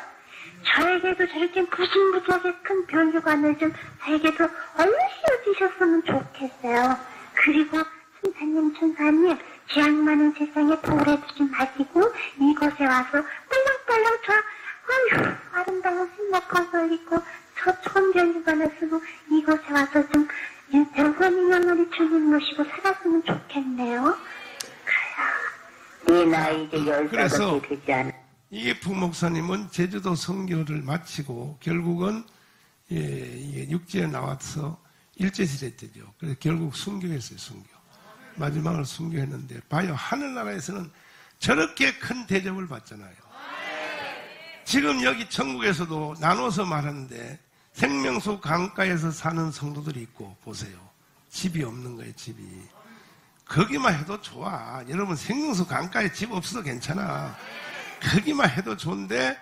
저에게도 저렇게 무지무지하게 큰 면류관을 좀 저에게도 얼른 씌워주셨으면 좋겠어요. 그리고 신사님, 천사님, 지향 많은 세상에 보호해주지 마시고 이곳에 와서 빨랑빨랑 아름다운 신목화 걸리고 저 좋은 면류관을 쓰고 이곳에 와서 좀 병선이 영원히 주님 모시고 살았으면 좋겠네요. 네 나이 이제 15살 되지 않아. 이게 부목사님은 제주도 선교를 마치고 결국은 이게 육지에 나와서 일제시대 때죠. 그래서 결국 순교했어요. 순교. 마지막으로 순교했는데 봐요. 하늘나라에서는 저렇게 큰 대접을 받잖아요. 지금 여기 천국에서도 나눠서 말하는데 생명수 강가에서 사는 성도들이 있고 보세요. 집이 없는 거예요. 집이. 거기만 해도 좋아. 여러분 생명수 강가에 집 없어도 괜찮아. 거기만 해도 좋은데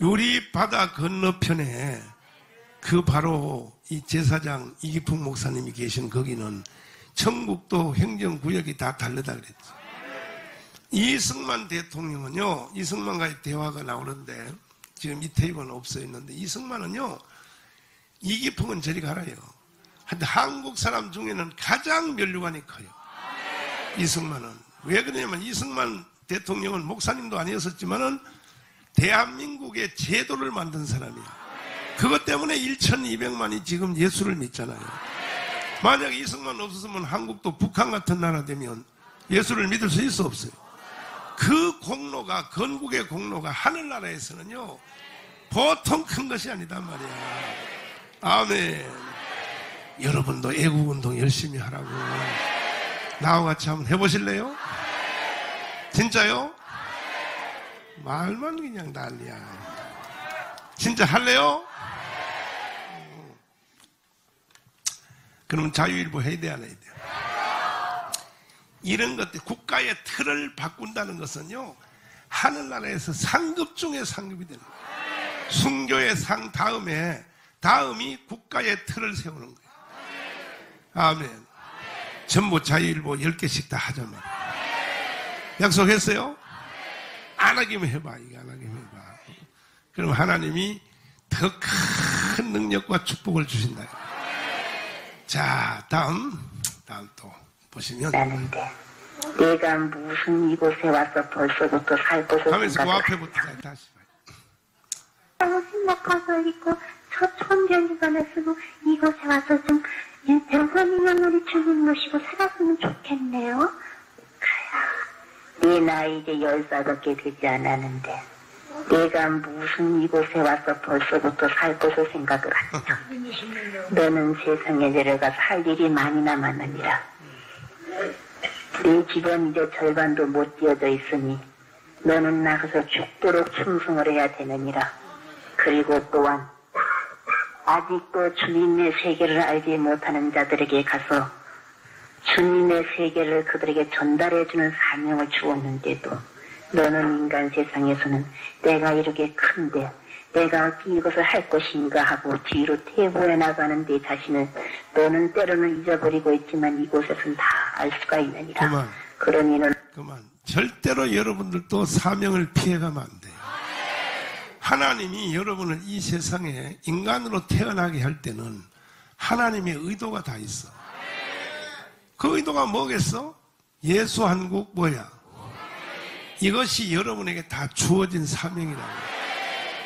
요리 바다 건너편에 그 바로 이 제사장 이기풍 목사님이 계신 거기는 천국도 행정구역이 다 다르다 그랬죠. 이승만 대통령은요, 이승만과의 대화가 나오는데 지금 이 테이블은 없어 있는데 이승만은요, 이기풍은 저리 가라요. 한국 사람 중에는 가장 면류관이 커요. 이승만은. 왜 그러냐면 이승만 대통령은 목사님도 아니었었지만은 대한민국의 제도를 만든 사람이야. 그것 때문에 1200만이 지금 예수를 믿잖아요. 만약에 이승만 없었으면 한국도 북한 같은 나라 되면 예수를 믿을 수 있어 없어요? 그 공로가, 건국의 공로가 하늘나라에서는요, 보통 큰 것이 아니단 말이야. 아멘. 여러분도 애국운동 열심히 하라고. 나와 같이 한번 해보실래요? 진짜요? 말만 그냥 난리야. 진짜 할래요? 그럼 자유일보 해야 돼, 안 해야 돼? 이런 것들, 국가의 틀을 바꾼다는 것은요, 하늘나라에서 상급 중에 상급이 되는 거예요. 순교의 상 다음이 국가의 틀을 세우는 거예요. 아멘. 전부 자유일보 10개씩 다 하자 말이야. 약속했어요? 안 하기만 해봐. 이거 안 하기만 해봐. 그럼 하나님이 더 큰 능력과 축복을 주신다. 자, 다음 또 보시면. 나는데 내가 무슨 이곳에 와서 벌써부터 살 것을 하면서 그 앞에부터 다시 너무 심각해서 있고 저 천변주간을 쓰고 이곳에 와서 좀 병선이 영원히 주님 모시고 살았으면 좋겠네요. 네 나이 이제 15개 되지 않았는데 내가 무슨 이곳에 와서 벌써부터 살 것을 생각을 하냐. 너는 세상에 내려가서 할 일이 많이 남았느니라. 네 집은 이제 절반도 못 지어져 있으니 너는 나가서 죽도록 충성을 해야 되느니라. 그리고 또한 아직도 주님의 세계를 알지 못하는 자들에게 가서 주님의 세계를 그들에게 전달해주는 사명을 주었는데도 너는 인간 세상에서는 내가 이렇게 큰데 내가 어찌 이것을 할 것인가 하고 뒤로 퇴보해 나가는 내 자신을 너는 때로는 잊어버리고 있지만 이곳에서는 다 알 수가 있느니라. 그러니 너는 그만. 절대로 여러분들도 사명을 피해가면 안 돼요. 하나님이 여러분을 이 세상에 인간으로 태어나게 할 때는 하나님의 의도가 다 있어. 그 의도가 뭐겠어? 예수 한국 뭐야? 이것이 여러분에게 다 주어진 사명이라고.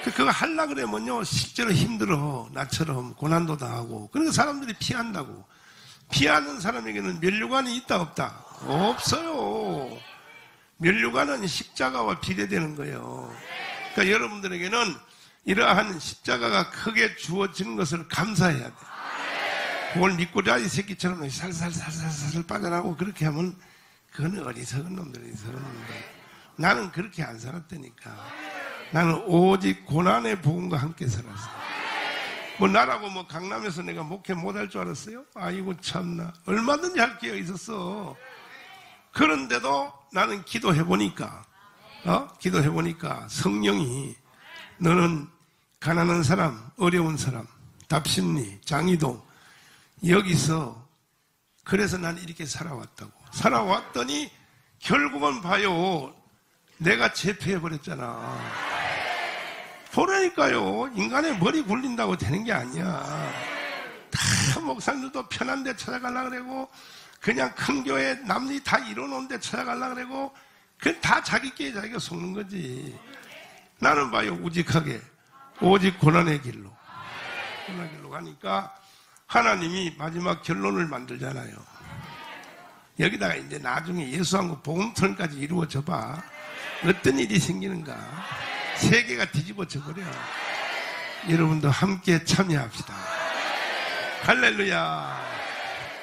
그거 하려고 그러면요, 실제로 힘들어. 나처럼 고난도 당하고. 그러니까 사람들이 피한다고. 피하는 사람에게는 면류관이 있다, 없다? 없어요. 면류관은 십자가와 비례되는 거예요. 그러니까 여러분들에게는 이러한 십자가가 크게 주어진 것을 감사해야 돼. 그걸 믿고 이 새끼처럼 살살살살살 빠져나가고 그렇게 하면 그건 어리석은 놈들. 나는 그렇게 안 살았다니까. 나는 오직 고난의 복음과 함께 살았어. 뭐 나라고 뭐 강남에서 내가 목회 못할 줄 알았어요? 아이고 참나, 얼마든지 할 기회가 있었어. 그런데도 나는 기도해보니까 성령이 너는 가난한 사람, 어려운 사람, 답심리, 장이동 여기서 그래서 난 이렇게 살아왔다고. 살아왔더니 결국은 봐요, 내가 제패해버렸잖아. 보라니까요. 인간의 머리 굴린다고 되는 게 아니야. 다 목사님들도 편한 데 찾아가려고 그러고 그냥 큰 교회 남들이 다 이뤄놓은 데 찾아가려고 그러고 그건 다 자기끼리 자기가 속는 거지. 나는 봐요, 우직하게 오직 고난의 길로 가니까 하나님이 마지막 결론을 만들잖아요. 여기다가 이제 나중에 예수한국 복음편까지 이루어져 봐. 어떤 일이 생기는가. 세계가 뒤집어져 버려. 여러분도 함께 참여합시다. 할렐루야.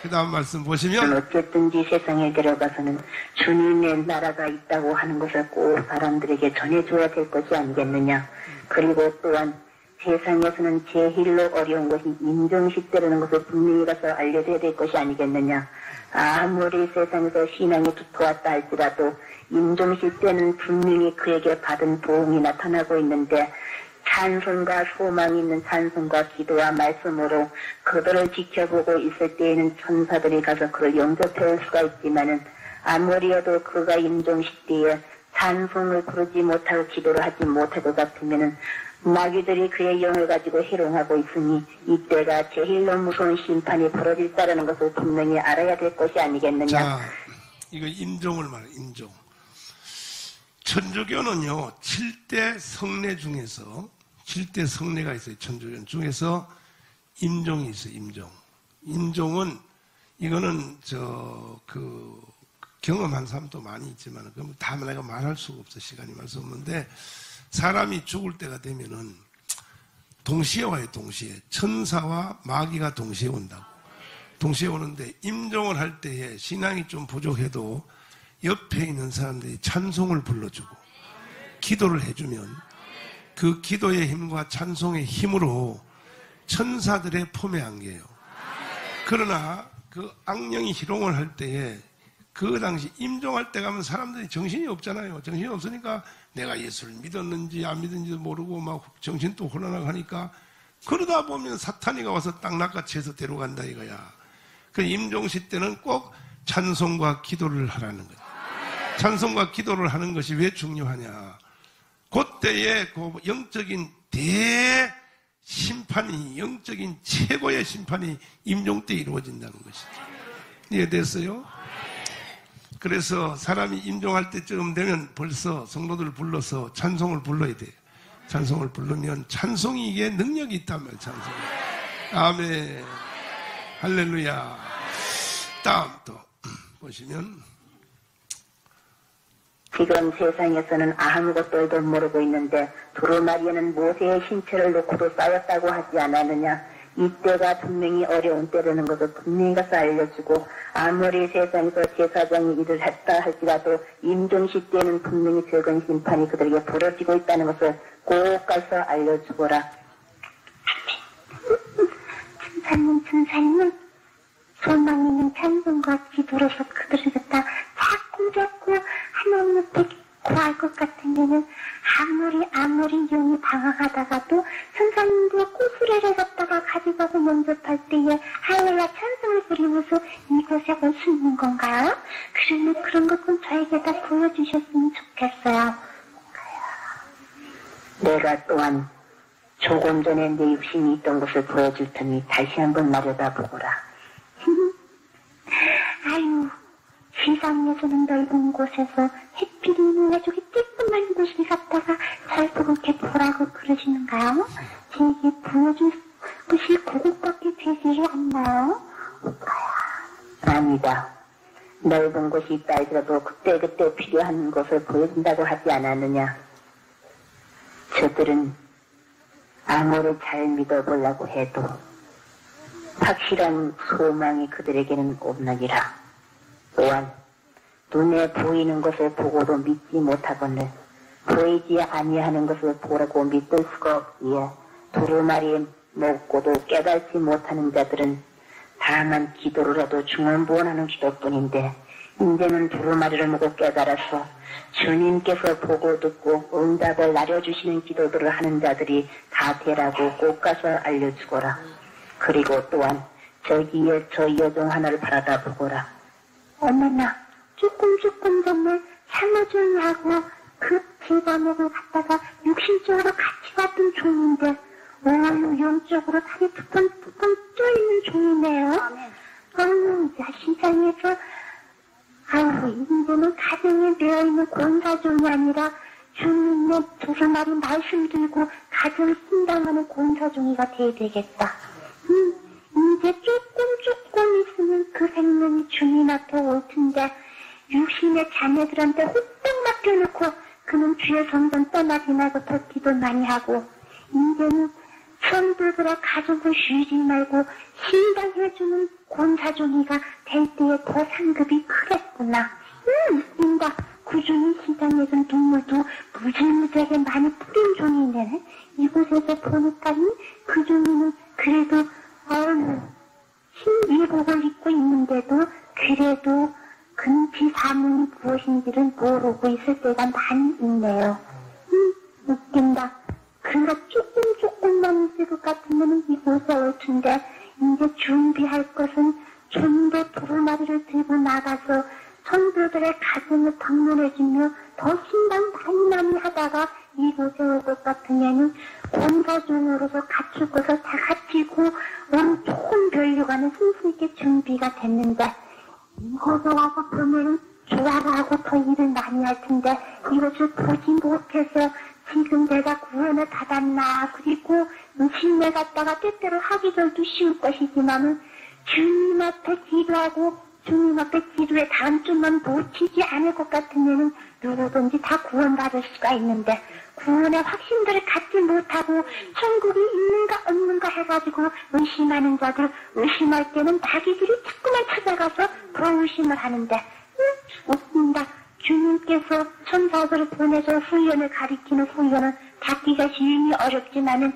그 다음 말씀 보시면 어쨌든지 세상에 들어가서는 주님의 나라가 있다고 하는 것을 꼭 사람들에게 전해줘야 될 것이 아니겠느냐. 그리고 또한 세상에서는 제일로 어려운 것이 임종식대라는 것을 분명히 가서 알려줘야 될 것이 아니겠느냐. 아무리 세상에서 신앙이 두터웠다 할지라도 임종식 때는 분명히 그에게 받은 도움이 나타나고 있는데 찬송과 소망이 있는 찬송과 기도와 말씀으로 그들을 지켜보고 있을 때에는 천사들이 가서 그를 영접해 올 수가 있지만은 아무리여도 그가 임종식 때에 찬송을 부르지 못하고 기도를 하지 못할 것 같으면은 마귀들이 그의 영을 가지고 희롱하고 있으니 이때가 제일로 무서운 심판이 벌어질다라는 것을 분명히 알아야 될 것이 아니겠느냐. 자, 이거 임종을 말해. 임종. 천주교는요 7대 성례 중에서 7대 성례가 있어요. 천주교 중에서 임종이 있어요. 임종은 이거는 경험한 사람도 많이 있지만 그건 다 내가 말할 수가 없어. 시간이 말할 수 없는데 사람이 죽을 때가 되면은 동시에 와요. 동시에 천사와 마귀가 동시에 온다고. 동시에 오는데 임종을 할 때에 신앙이 좀 부족해도 옆에 있는 사람들이 찬송을 불러주고 기도를 해주면 그 기도의 힘과 찬송의 힘으로 천사들의 폼에 안겨요. 그러나 그 악령이 희롱을 할 때에 그 당시 임종할 때 가면 사람들이 정신이 없잖아요. 정신이 없으니까 내가 예수를 믿었는지 안 믿었는지도 모르고 막 정신도 혼란하고 하니까 그러다 보면 사탄이가 와서 땅 낚아채서 데려간다 이거야. 그 임종시 때는 꼭 찬송과 기도를 하라는 거야. 찬송과 기도를 하는 것이 왜 중요하냐. 그때의 그 영적인 대심판이, 영적인 최고의 심판이 임종 때 이루어진다는 것이죠. 이해됐어요? 그래서 사람이 임종할 때쯤 되면 벌써 성도들 불러서 찬송을 불러야 돼요. 찬송을 부르면 찬송이 이게 능력이 있단 말이에요. 찬송이. 아멘. 할렐루야. 다음 또 보시면 지금 세상에서는 아무것도 모르고 있는데 두루마리는 모세의 신체를 놓고도 싸웠다고 하지 않았느냐. 이때가 분명히 어려운 때라는 것을 분명히 가서 알려주고 아무리 세상에서 제사장이 일을 했다 할지라도 임종시 때는 분명히 적은 심판이 그들에게 벌어지고 있다는 것을 꼭 가서 알려주거라. 천사님은 소망 있는 찬송과 기도로서 그들을 갖다 자꾸 하나님 앞에 구할 것 같으면은 아무리 영이 방황하다가도 천사님도 꼬수레를 갖다가 가져가서 영접할 때에 할렐루야 찬송을 부리면서 이곳에 올 수 있는 건가요? 그러면 그런 것은 저에게 다 보여주셨으면 좋겠어요. 내가 또한 조금 전에 내 육신이 있던 것을 보여줄 테니 다시 한번 나려다보거라. 아유, 세상에서는 넓은 곳에서 햇빛이 있는 아주 쬐끔한 곳을 갖다가 잘 그렇게 보라고 그러시는가요? 제게 보여줄 것이 그것밖에 되지를 않나요? 아니다. 넓은 곳이 있다 하더라도 그때그때 필요한 것을 보여준다고 하지 않았느냐. 저들은 아무리 잘 믿어보려고 해도 확실한 소망이 그들에게는 없느니라. 또한 눈에 보이는 것을 보고도 믿지 못하거늘 보이지 아니하는 것을 보라고 믿을 수가 없기에 두루마리의 먹고도 깨닫지 못하는 자들은 다만 기도를 해도 중언부언하는 기도뿐인데 이제는 두루마리를 먹고 깨달아서 주님께서 보고 듣고 응답을 나려주시는 기도들을 하는 자들이 다 되라고 꼭 가서 알려주거라. 그리고 또한 저기에 저 여종 하나를 바라다 보거라. 어머나, 조금 정말 산후조리하고 그 제자목을 갖다가 육신적으로 같이 왔던 종인데 오히려 영적으로 살이 푹푹 쪄있는 종이네요. 아유, 야, 세상에서 아유, 이제는 가정에 되어있는 권사종이 아니라 주님의 두루마리 말씀 들고 가정을 신당하는 권사종이가 돼야 되겠다. 이제 조금 있으면 그 생명이 주님 앞에 올 텐데 육신의 자녀들한테 홀딱 맡겨놓고 그는 주의 성전 떠나지 말고 더 기도 많이 하고 이제는 성도들의 가족을 쉬지 말고 신당해주는 권사종이가 될 때에 더 상급이 크겠구나. 인다. 구주님 시장에선 눈물도 무질무지하게 많이 뿌린 종이네. 이곳에서 보니까 그 종이는 그래도 흰일복을 입고 있는데도 그래도 근치 사문이 무엇인지를 모르고 있을 때가 많이 있네요. 웃긴다. 그가 조금만 있을 것 같으면 이곳에 올 텐데 이제 준비할 것은 좀 더 두루마리를 들고 나가서 성도들의 가정을 방문해주며 더 신당 많이 하다가 이곳에 올 것 같으면은 권사종으로서 갖출 것을 다 갖추고 좋은 별류관은 순수있게 준비가 됐는데 이곳에 와서 보면은 좋아하고 더 일을 많이 할 텐데 이것을 보지 못해서 지금 내가 구원을 받았나 그리고 신뢰 갖다가 때때로 하기들도 쉬울 것이지만은 주님 앞에 기도하고 주님 앞에 기도에 다음 주만 놓치지 않을 것 같으면은 누구든지 다 구원받을 수가 있는데 구원의 확신들을 갖지 못하고 천국이 있는가 없는가 해가지고 의심하는 자들 의심할 때는 자기들이 자꾸만 찾아가서 더 의심을 하는데 웃긴다. 주님께서 천사들을 보내서 훈련을 가리키는 훈련은 받기가 쉬움이 어렵지만은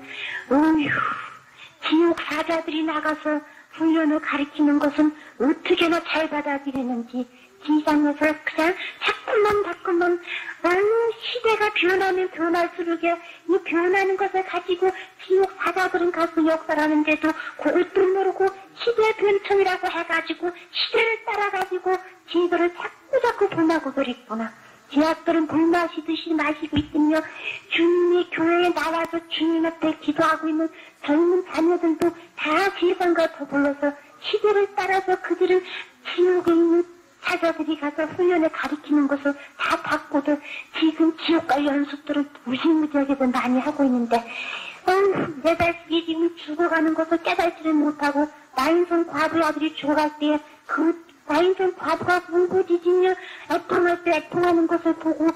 지옥 사자들이 나가서 훈련을 가리키는 것은 어떻게나 잘 받아들이는지 지상에서 그냥 자꾸만 시대가 변하면 변할수록 이 변하는 것을 가지고 지옥 사자들은 가서 역사하는데도 그것도 모르고 시대의 변천이라고 해가지고 시대를 따라가지고 지들을 자꾸 변하고 그랬구나. 제약들은 물 마시듯이 마시고 있으며 주님이 교회에 나와서 주님 앞에 기도하고 있는 젊은 자녀들도 다 세상과 더불어서 시대를 따라서 그들은 지옥에 있는 사자들이 가서 훈련을 가리키는 것을 다 받고도 지금 지옥과 연속들을 무지무지하게도 많이 하고 있는데 내 자식이 지금 죽어가는 것을 깨닫지를 못하고 나인성 과부 아들이 죽어갈 때 그 나인성 과부가 울부짖으며 애통할 때 애통하는 것을 보고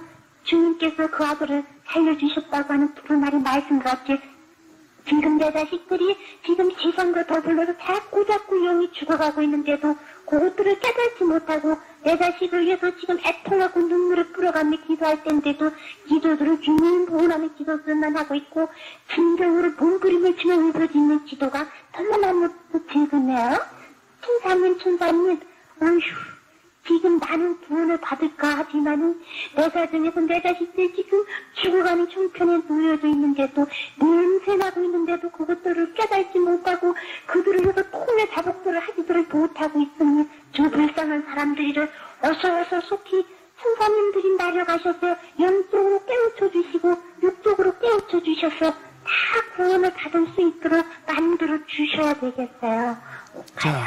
주님께서 그 아들을 살려주셨다고 하는 두루마리 말씀 같이 지금 내 자식들이 지금 세상과 더불어서 자꾸 영이 죽어가고 있는데도 그것들을 깨닫지 못하고 내 자식을 위해서 지금 애통하고 눈물을 뿌려가며 기도할 때인데도 기도들을 주님 보호하는 기도들만 하고 있고 진정으로 몸부림을 치며 울부짖는 기도가 너무너무 즐거네요. 천사님 어휴 지금 나는 구원을 받을까 하지만은 내 가정에서 내 자식들이 지금 죽어가는 형편에 놓여져 있는데도 냄새나고 있는데도 그것들을 깨닫지 못하고 그들을 위해서 통의 자복들을 하지들을 못하고 있으니 저 불쌍한 사람들을 어서 속히 천사님들이 나려가셔서 영적으로 깨우쳐 주시고 육적으로 깨우쳐 주셔서 다 구원을 받을 수 있도록 만들어 주셔야 되겠어요. 자,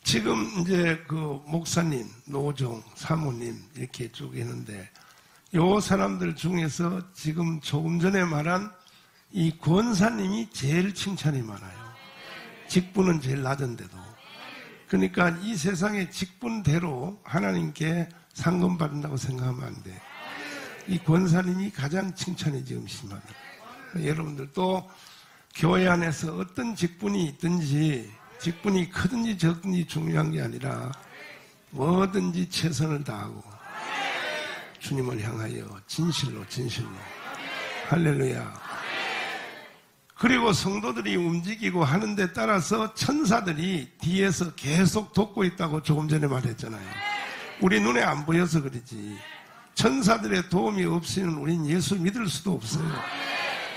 지금 이제 그 목사님, 노종, 사모님 이렇게 쭉 있는데 요 사람들 중에서 지금 조금 전에 말한 이 권사님이 제일 칭찬이 많아요. 직분은 제일 낮은데도. 그러니까 이 세상의 직분대로 하나님께 상금 받는다고 생각하면 안 돼. 이 권사님이 가장 칭찬이 지금 심합니다. 여러분들도 교회 안에서 어떤 직분이 있든지 직분이 크든지 적든지 중요한 게 아니라 뭐든지 최선을 다하고 주님을 향하여 진실로 할렐루야. 그리고 성도들이 움직이고 하는 데 따라서 천사들이 뒤에서 계속 돕고 있다고 조금 전에 말했잖아요. 우리 눈에 안 보여서 그러지. 천사들의 도움이 없이는 우린 예수 믿을 수도 없어요.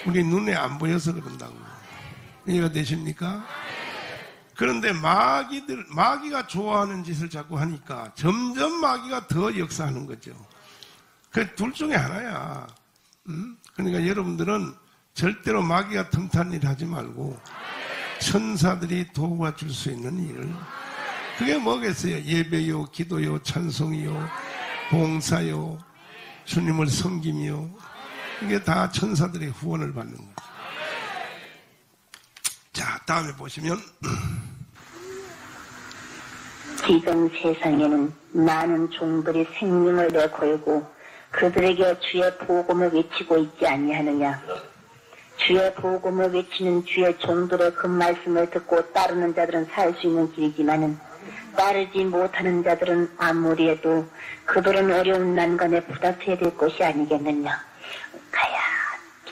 우리 눈에 안 보여서 그런다고. 이해가 되십니까? 그런데 마귀가 좋아하는 짓을 자꾸 하니까 점점 마귀가 더 역사하는 거죠. 그 둘 중에 하나야. 그러니까 여러분들은 절대로 마귀가 틈탄 일 하지 말고 천사들이 도와줄 수 있는 일을. 그게 뭐겠어요? 예배요, 기도요, 찬송이요, 봉사요, 주님을 섬기며, 이게 다 천사들의 후원을 받는 거죠. 자, 다음에 보시면 지금 세상에는 많은 종들이 생명을 내걸고 그들에게 주의 복음을 외치고 있지 아니하느냐. 주의 복음을 외치는 주의 종들의 그 말씀을 듣고 따르는 자들은 살 수 있는 길이지만은 따르지 못하는 자들은 아무리 해도 그들은 어려운 난관에 부닥쳐야 될 것이 아니겠느냐. 가야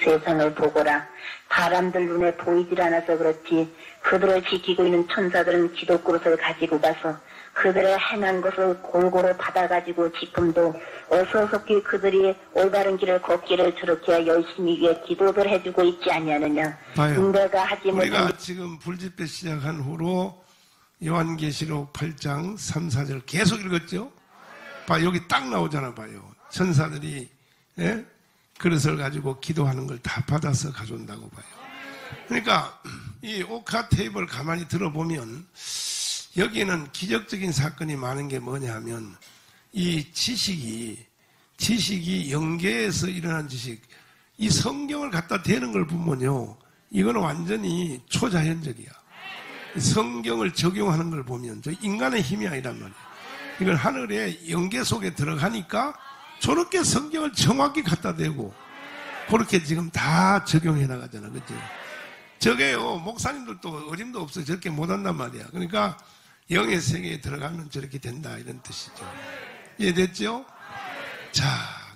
세상을 보거라. 사람들 눈에 보이질 않아서 그렇지 그들을 지키고 있는 천사들은 기도그릇을 가지고 가서 그들의 행한 것을 골고루 받아가지고 지금도 어서서히 그들이 올바른 길을 걷기를 저렇게 열심히 위해 기도를 해주고 있지 아니하느냐. 봐요. 내가 하지 우리가 못한 지금 불집회 시작한 후로 요한계시록 8장 3, 4절 계속 읽었죠? 봐, 여기 딱 나오잖아 봐요. 천사들이 그릇을 가지고 기도하는 걸 다 받아서 가져온다고 봐요. 그러니까 이 오카 테이블 가만히 들어보면 여기는 기적적인 사건이 많은 게 뭐냐 하면 이 지식이 영계에서 일어난 지식, 이 성경을 갖다 대는 걸 보면요, 이거는 완전히 초자연적이야. 성경을 적용하는 걸 보면 저 인간의 힘이 아니란 말이야. 이걸 하늘의 영계 속에 들어가니까 저렇게 성경을 정확히 갖다 대고 그렇게 지금 다 적용해 나가잖아. 그치? 저게요, 목사님들도 어림도 없어 저렇게 못한단 말이야. 그러니까 영의 세계에 들어가면 저렇게 된다 이런 뜻이죠. 이해됐죠? 자,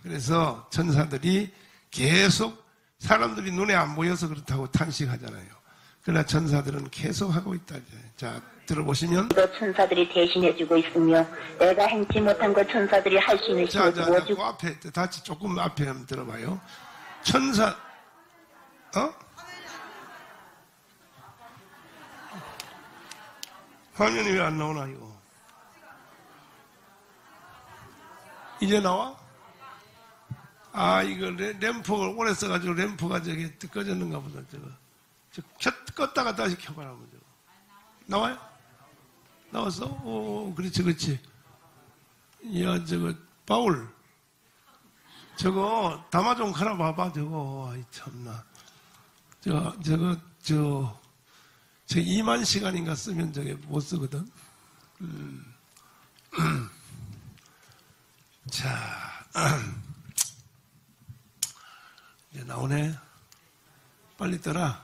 그래서 천사들이 계속 사람들이 눈에 안 보여서 그렇다고 탄식하잖아요. 그러나 천사들은 계속 하고 있다. 자, 들어보시면 천사들이 대신해주고 있으며 내가 행치 못한 것 천사들이 할 수 있는 자, 힘을 부어주고. 그 앞에 다시 조금 앞에 한번 들어봐요. 천사 화면이 왜 안 나오나 이거? 이제 나와? 아, 이거 램프를 오래 써가지고 램프가 저기 꺼졌는가 보다. 껐다가 다시 켜봐라. 저거. 나와요? 나왔어? 오, 그렇지, 그렇지. 야, 저거, 바울. 저거, 담아 좀 가라 봐봐, 저거. 아이, 참나. 저 2만 시간인가 쓰면 저게 못 쓰거든. 자, 이제 나오네. 빨리 떠라.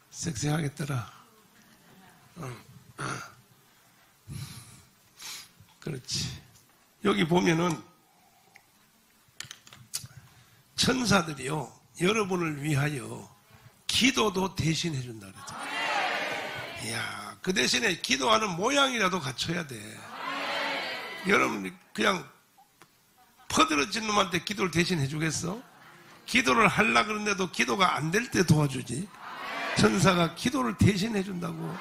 섹시하게 떠라. 그렇지. 여기 보면은 천사들이요, 여러분을 위하여 기도도 대신해 준다 그랬잖아요. 이야, 그 대신에 기도하는 모양이라도 갖춰야 돼. 여러분 그냥 퍼들어진 놈한테 기도를 대신해 주겠어? 기도를 하려고 그러는데도 기도가 안 될 때 도와주지. 천사가 기도를 대신해 준다고.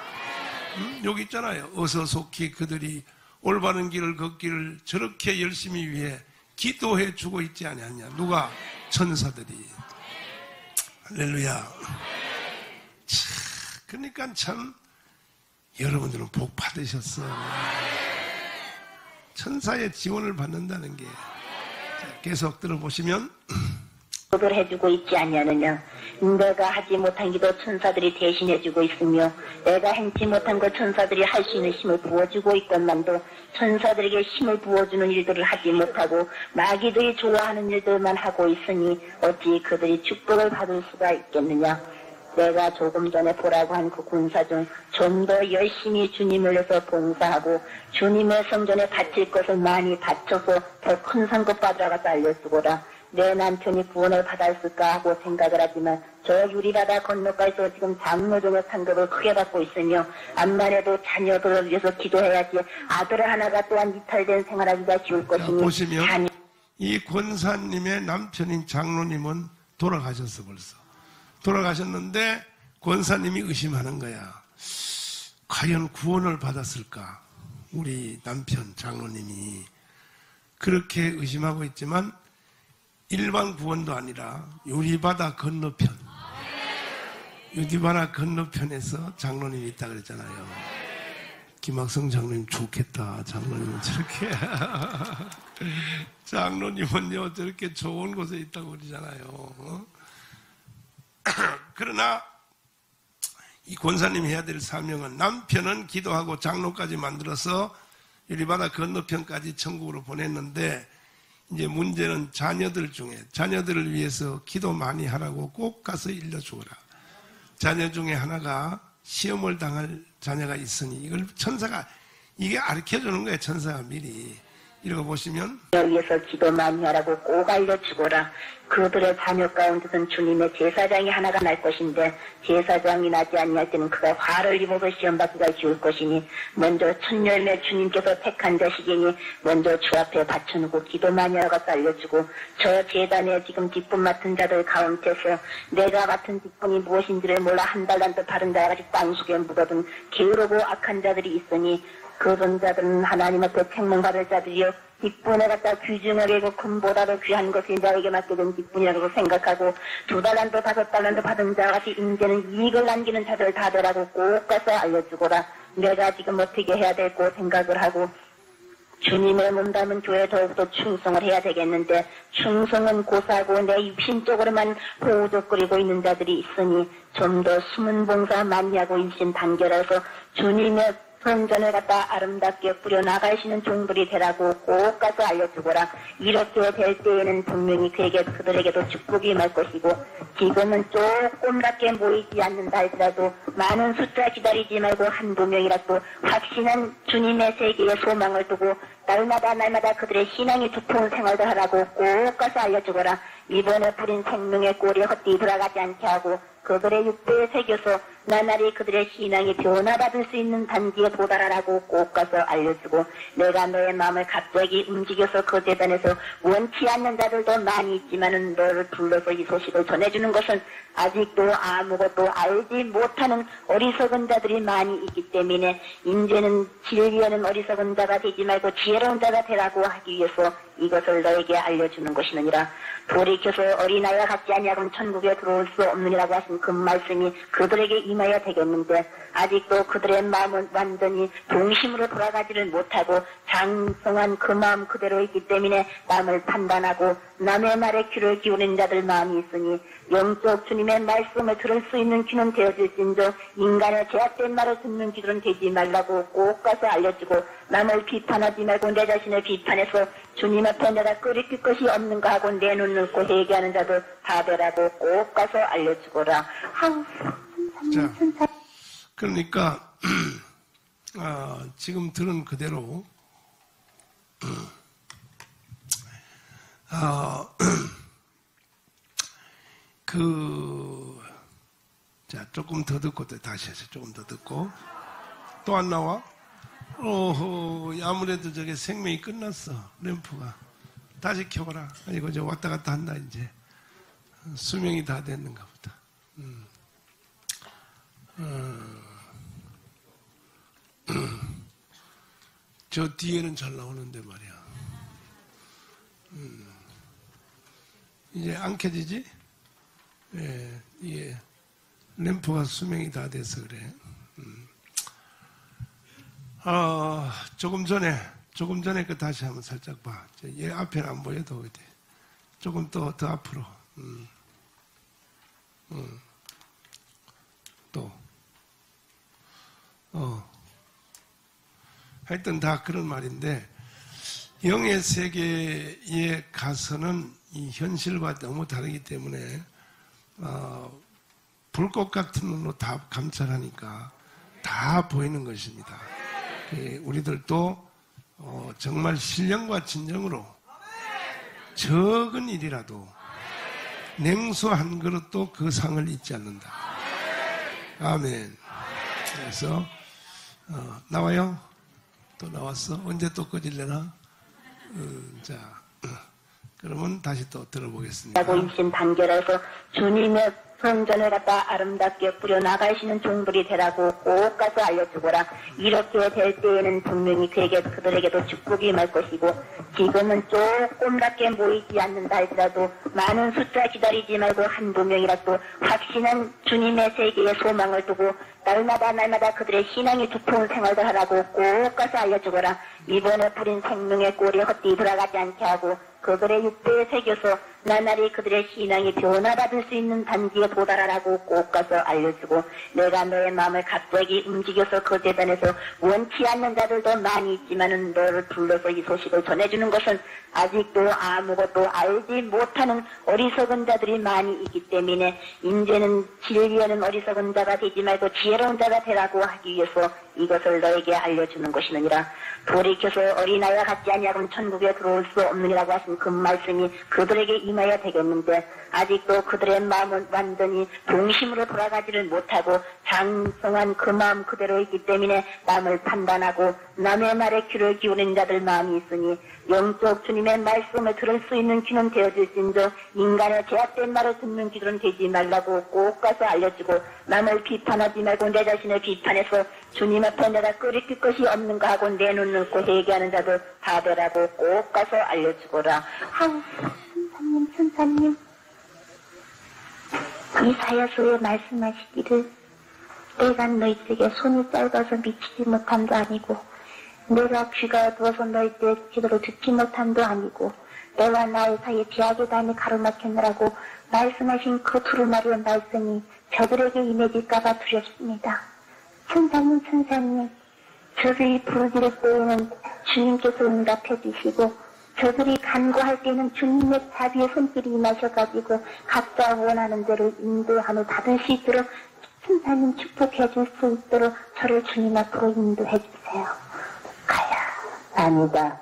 여기 있잖아요. 어서속히 그들이 올바른 길을 걷기를 저렇게 열심히 위해 기도해 주고 있지 않냐. 누가? 천사들이. 할렐루야. 그러니까 참 여러분들은 복 받으셨어. 천사의 지원을 받는다는 게. 자, 계속 들어보시면 기도를 해주고 있지 아니하느냐. 내가 하지 못한 기도 천사들이 대신해주고 있으며 내가 행치 못한 것 천사들이 할 수 있는 힘을 부어주고 있건만도 천사들에게 힘을 부어주는 일들을 하지 못하고 마귀들이 좋아하는 일들만 하고 있으니 어찌 그들이 축복을 받을 수가 있겠느냐. 내가 조금 전에 보라고 한 그 군사 중 좀 더 열심히 주님을 위해서 봉사하고 주님의 성전에 바칠 것을 많이 바쳐서 더 큰 상급 받으라고 알려주거라. 내 남편이 구원을 받았을까 하고 생각을 하지만 저 유리바다 건너가에서 지금 장로종의 상급을 크게 받고 있으며 암만 해도 자녀들을 위해서 기도해야지 아들 하나가 또한 이탈된 생활하기가 쉬울 것이니 보시면 이 권사님의 남편인 장로님은 돌아가셨어 벌써. 돌아가셨는데 권사님이 의심하는 거야. 과연 구원을 받았을까? 우리 남편 장로님이 그렇게 의심하고 있지만 일반 구원도 아니라 유리바다 건너편, 유리바다 건너편에서 장로님이 있다 그랬잖아요. 김학성 장로님 좋겠다. 장로님은 저렇게 장로님은요 저렇게 좋은 곳에 있다고 그러잖아요. 그러나 이 권사님이 해야 될 사명은 남편은 기도하고 장로까지 만들어서 유리바다 건너편까지 천국으로 보냈는데 이제 문제는 자녀들 중에 자녀들을 위해서 기도 많이 하라고 꼭 가서 일러주어라. 자녀 중에 하나가 시험을 당할 자녀가 있으니 이걸 천사가 이게 가르쳐주는 거예요. 천사가 미리. 이러고 보시면 위해서 기도 많이 하라고 꼭 알려주거라. 그들의 자녀 가운데서는 주님의 제사장이 하나가 날 것인데 제사장이 나지 아니할 때는 그가 화를 입어서 시험받기가 쉬울 것이니 먼저 첫 열매 주님께서 택한 자식이니 먼저 주 앞에 바쳐놓고 기도 많이 하라고 알려주고 저 제단에 지금 뒷분 맡은 자들 가운데서 내가 맡은 뒷분이 무엇인지를 몰라 한 달란트 바른 자가 같이 땅속에 묻어둔 게으르고 악한 자들이 있으니 그런 자들은 하나님 앞에 책망받을 자들이요 뒷분에 갖다 귀중하게 금보다도 귀한 것이 나에게 맡겨진 뒷분이라고 생각하고 2달란트 5달란트 받은 자와 같이 인제는 이익을 남기는 자들 다 되라고 꼭 가서 알려주거라. 내가 지금 어떻게 해야 될고 생각을 하고 주님의 몸 담은 교회에 더욱더 충성을 해야 되겠는데 충성은 고사고 내 육신적으로만 호우적거리고 있는 자들이 있으니 좀 더 숨은 봉사 많이 하고 일심 단결해서 주님의 성전을 갖다 아름답게 꾸려나가시는 종들이 되라고 꼭 가서 알려주거라. 이렇게 될 때에는 분명히 그들에게도 축복이 임할 것이고 지금은 조금밖에 모이지 않는다 할지라도 많은 숫자 기다리지 말고 한두 명이라도 확신한 주님의 세계에 소망을 두고 날마다 그들의 신앙이 두터운 생활도 하라고 꼭 가서 알려주거라. 이번에 부린 생명의 꼴이 헛되이 돌아가지 않게 하고 그들의 육배에 새겨서 나날이 그들의 신앙이 변화받을 수 있는 단계에 도달하라고 꼭 가서 알려주고 알려주고 내가 너의 마음을 갑자기 움직여서 그 재단에서 원치 않는 자들도 많이 있지만은 너를 불러서 이 소식을 전해주는 것은 아직도 아무것도 알지 못하는 어리석은 자들이 많이 있기 때문에 이제는 진리하는 어리석은 자가 되지 말고 지혜로운 자가 되라고 하기 위해서 이것을 너에게 알려주는 것이느니라. 돌이켜서 어린아이와 같지 아니하고는 천국에 들어올 수 없느니라고 하신 그 말씀이 그들에게 임하여 되겠는데 아직도 그들의 마음은 완전히 동심으로 돌아가지를 못하고 장성한 그 마음 그대로 있기 때문에 남을 판단하고 남의 말에 귀를 기울이는 자들 많이 있으니 영적 주님의 말씀을 들을 수 있는 귀는 되어질진저 인간의 제약된 말을 듣는 귀들은 되지 말라고 꼭 가서 알려주고 남을 비판하지 말고 내 자신을 비판해서 주님 앞에 내가 끓이킬 것이 없는가 하고 내 눈 넣고 회개하는 자들 다 되라고 꼭 가서 알려주거라. 자, 그러니까 지금 들은 그대로 자, 조금 더 듣고 또 다시 해서 조금 더 듣고 또 안 나와? 아무래도 저게 생명이 끝났어. 램프가 다시 켜봐라. 아이고 저 왔다 갔다 한다. 이제 수명이 다 됐는가 보다. 저 뒤에는 잘 나오는데 말이야. 이제 안 켜지지? 예, 이게 램프가 수명이 다 돼서 그래. 조금 전에 그 다시 한번 살짝 봐. 얘 앞에는 안 보여도 어디. 조금 더 앞으로. 또. 하여튼 다 그런 말인데, 영의 세계에 가서는 이 현실과 너무 다르기 때문에, 불꽃 같은 눈으로 다 감찰하니까 다 보이는 것입니다. 우리들도 정말 신령과 진정으로 적은 일이라도 냉수 한 그릇도 그 상을 잊지 않는다. 아멘. 그래서 나와요? 또 나왔어? 언제 또 꺼질래나? 자, 그러면 다시 또 들어보겠습니다. 하고 임신 단결해서 주님의 성전을 갖다 아름답게 뿌려나가시는 종들이 되라고 꼭 가서 알려주거라. 이렇게 될 때에는 분명히 그들에게도 축복이 임할 것이고, 지금은 조금밖에 모이지 않는다 할지라도 많은 숫자 기다리지 말고 한두 명이라도 확신한 주님의 세계에 소망을 두고 날마다 그들의 신앙이 두터운 생활을 하라고 꼭 가서 알려주거라. 이번에 뿌린 생명의 꼴이 헛되이 돌아가지 않게 하고 그들의 육대에 새겨서 나날이 그들의 신앙이 변화받을 수 있는 단지에 도달하라고 꼭 가서 알려주고, 내가 너의 마음을 갑자기 움직여서 그 재단에서 원치 않는 자들도 많이 있지만은 너를 불러서 이 소식을 전해주는 것은 아직도 아무것도 알지 못하는 어리석은 자들이 많이 있기 때문에 이제는 진리에는 어리석은 자가 되지 말고 지혜로운 자가 되라고 하기 위해서 이것을 너에게 알려주는 것이느니라. 돌이켜서 어린아이와 같지 아니하면 천국에 들어올 수 없느니라고 하신 그 말씀이 그들에게 임하여야 되겠는데, 아직도 그들의 마음은 완전히 동심으로 돌아가지를 못하고 장성한 그 마음 그대로 있기 때문에 남을 판단하고 남의 말에 귀를 기울이는 자들 마음이 있으니, 영적 주님의 말씀을 들을 수 있는 귀는 되어질진저 인간의 제약된 말을 듣는 귀들은 되지 말라고 꼭 가서 알려주고, 남을 비판하지 말고 내 자신을 비판해서 주님 앞에 내가 끓일 것이 없는가 하고 내 눈 넣고 회개하는 자들 다 되라고 꼭 가서 알려주거라. 아우, 천사님, 이사야서에 말씀하시기를 내가 너희들에게 손이 짧아서 미치지 못함도 아니고 내가 귀가 어두워서 너희들의 기도를 듣지 못함도 아니고 내와 나의 사이에 비하게 담이 가로막혔느라고 말씀하신 그 두루마리의 말씀이 저들에게 임해질까봐 두렵습니다. 천사님, 저들이 부르짖을 때에는 주님께서 응답해 주시고, 저들이 간구할 때는 주님의 자비의 손길이 임하셔가지고 각자 원하는 대로 인도함을 받을 수 있도록 천사님 축복해 줄 수 있도록 저를 주님 앞으로 인도해 주세요. 가야. 아니다.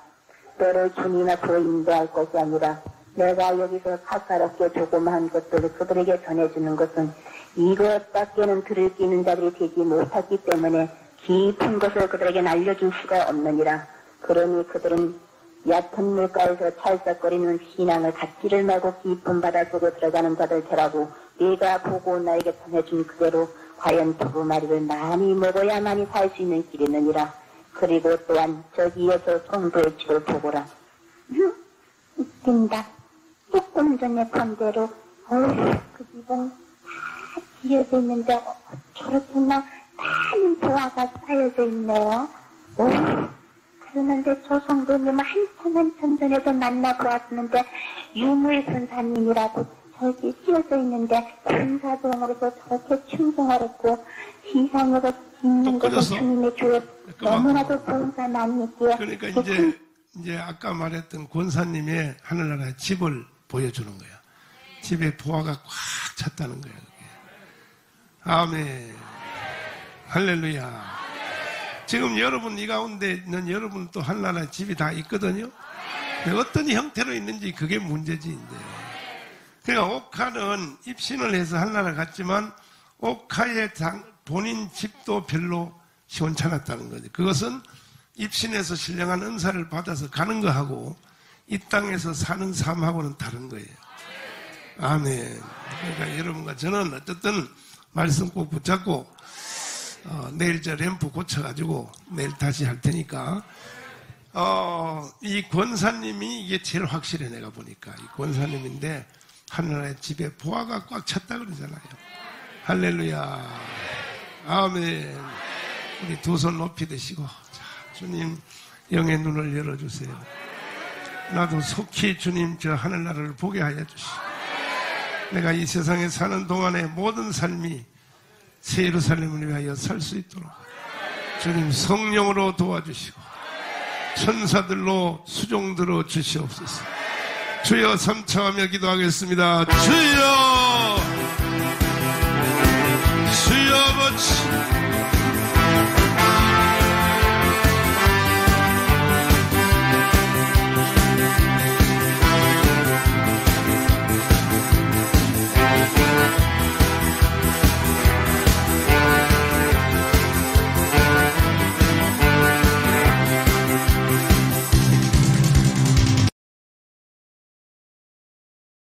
너를 주님 앞으로 인도할 것이 아니라 내가 여기서 사사롭게 조그마한 것들을 그들에게 전해주는 것은 이것밖에는 들을 수 있는 자들이 되지 못하기 때문에 깊은 것을 그들에게 알려줄 수가 없느니라. 그러니 그들은 얕은 물가에서 찰싹거리는 신앙을 갖지를 말고 깊은 바다 속에 들어가는 자들 되라고 네가 보고 나에게 전해준 그대로 과연 두루마리를 많이 먹어야만이 살 수 있는 길이느니라. 그리고 또한 저기에서 성도의 집을 보거라. 웃긴다. 조금 전에 본 대로 그 집은 다 지어져 있는데 저렇게나 많은 보화가 쌓여져 있네요. 그러는데 저 성도님은 한참 전에도 만나보았는데 유물 권사님이라고 저기 씌어져 있는데 권사동으로서 저렇게 충성하랬고 시상으로 있는 것은 주님의 교회 너무나도 봉사 많이 있기에. 그러니까 이제 아까 말했던 권사님의 하늘나라의 집을 보여주는 거야. 집에 보화가 꽉 찼다는 거야. 그게. 아멘. 할렐루야. 지금 여러분 이 가운데 있는 여러분 또 하늘나라의 집이 다 있거든요. 어떤 형태로 있는지 그게 문제지 이제. 그러니까 옥하는 입신을 해서 하늘나라 갔지만 옥하의 본인 집도 별로 시원찮았다는 거죠. 그것은 입신에서 신령한 은사를 받아서 가는 거하고 이 땅에서 사는 삶하고는 다른 거예요. 아멘. 그러니까 여러분과 저는 어쨌든 말씀 꼭 붙잡고 내일 저 램프 고쳐가지고 내일 다시 할 테니까 이 권사님이 이게 제일 확실해. 내가 보니까 이 권사님인데 하늘나라의 집에 보화가 꽉 찼다 그러잖아요. 할렐루야. 아멘. 우리 두 손 높이 드시고, 자, 주님 영의 눈을 열어주세요. 나도 속히 주님 저 하늘나라를 보게 하여 주시오. 내가 이 세상에 사는 동안에 모든 삶이 새 예루살렘을 위하여 살 수 있도록 주님 성령으로 도와주시고 천사들로 수종들어 주시옵소서. 주여 삼창하며 기도하겠습니다. 주여, 주여 아버지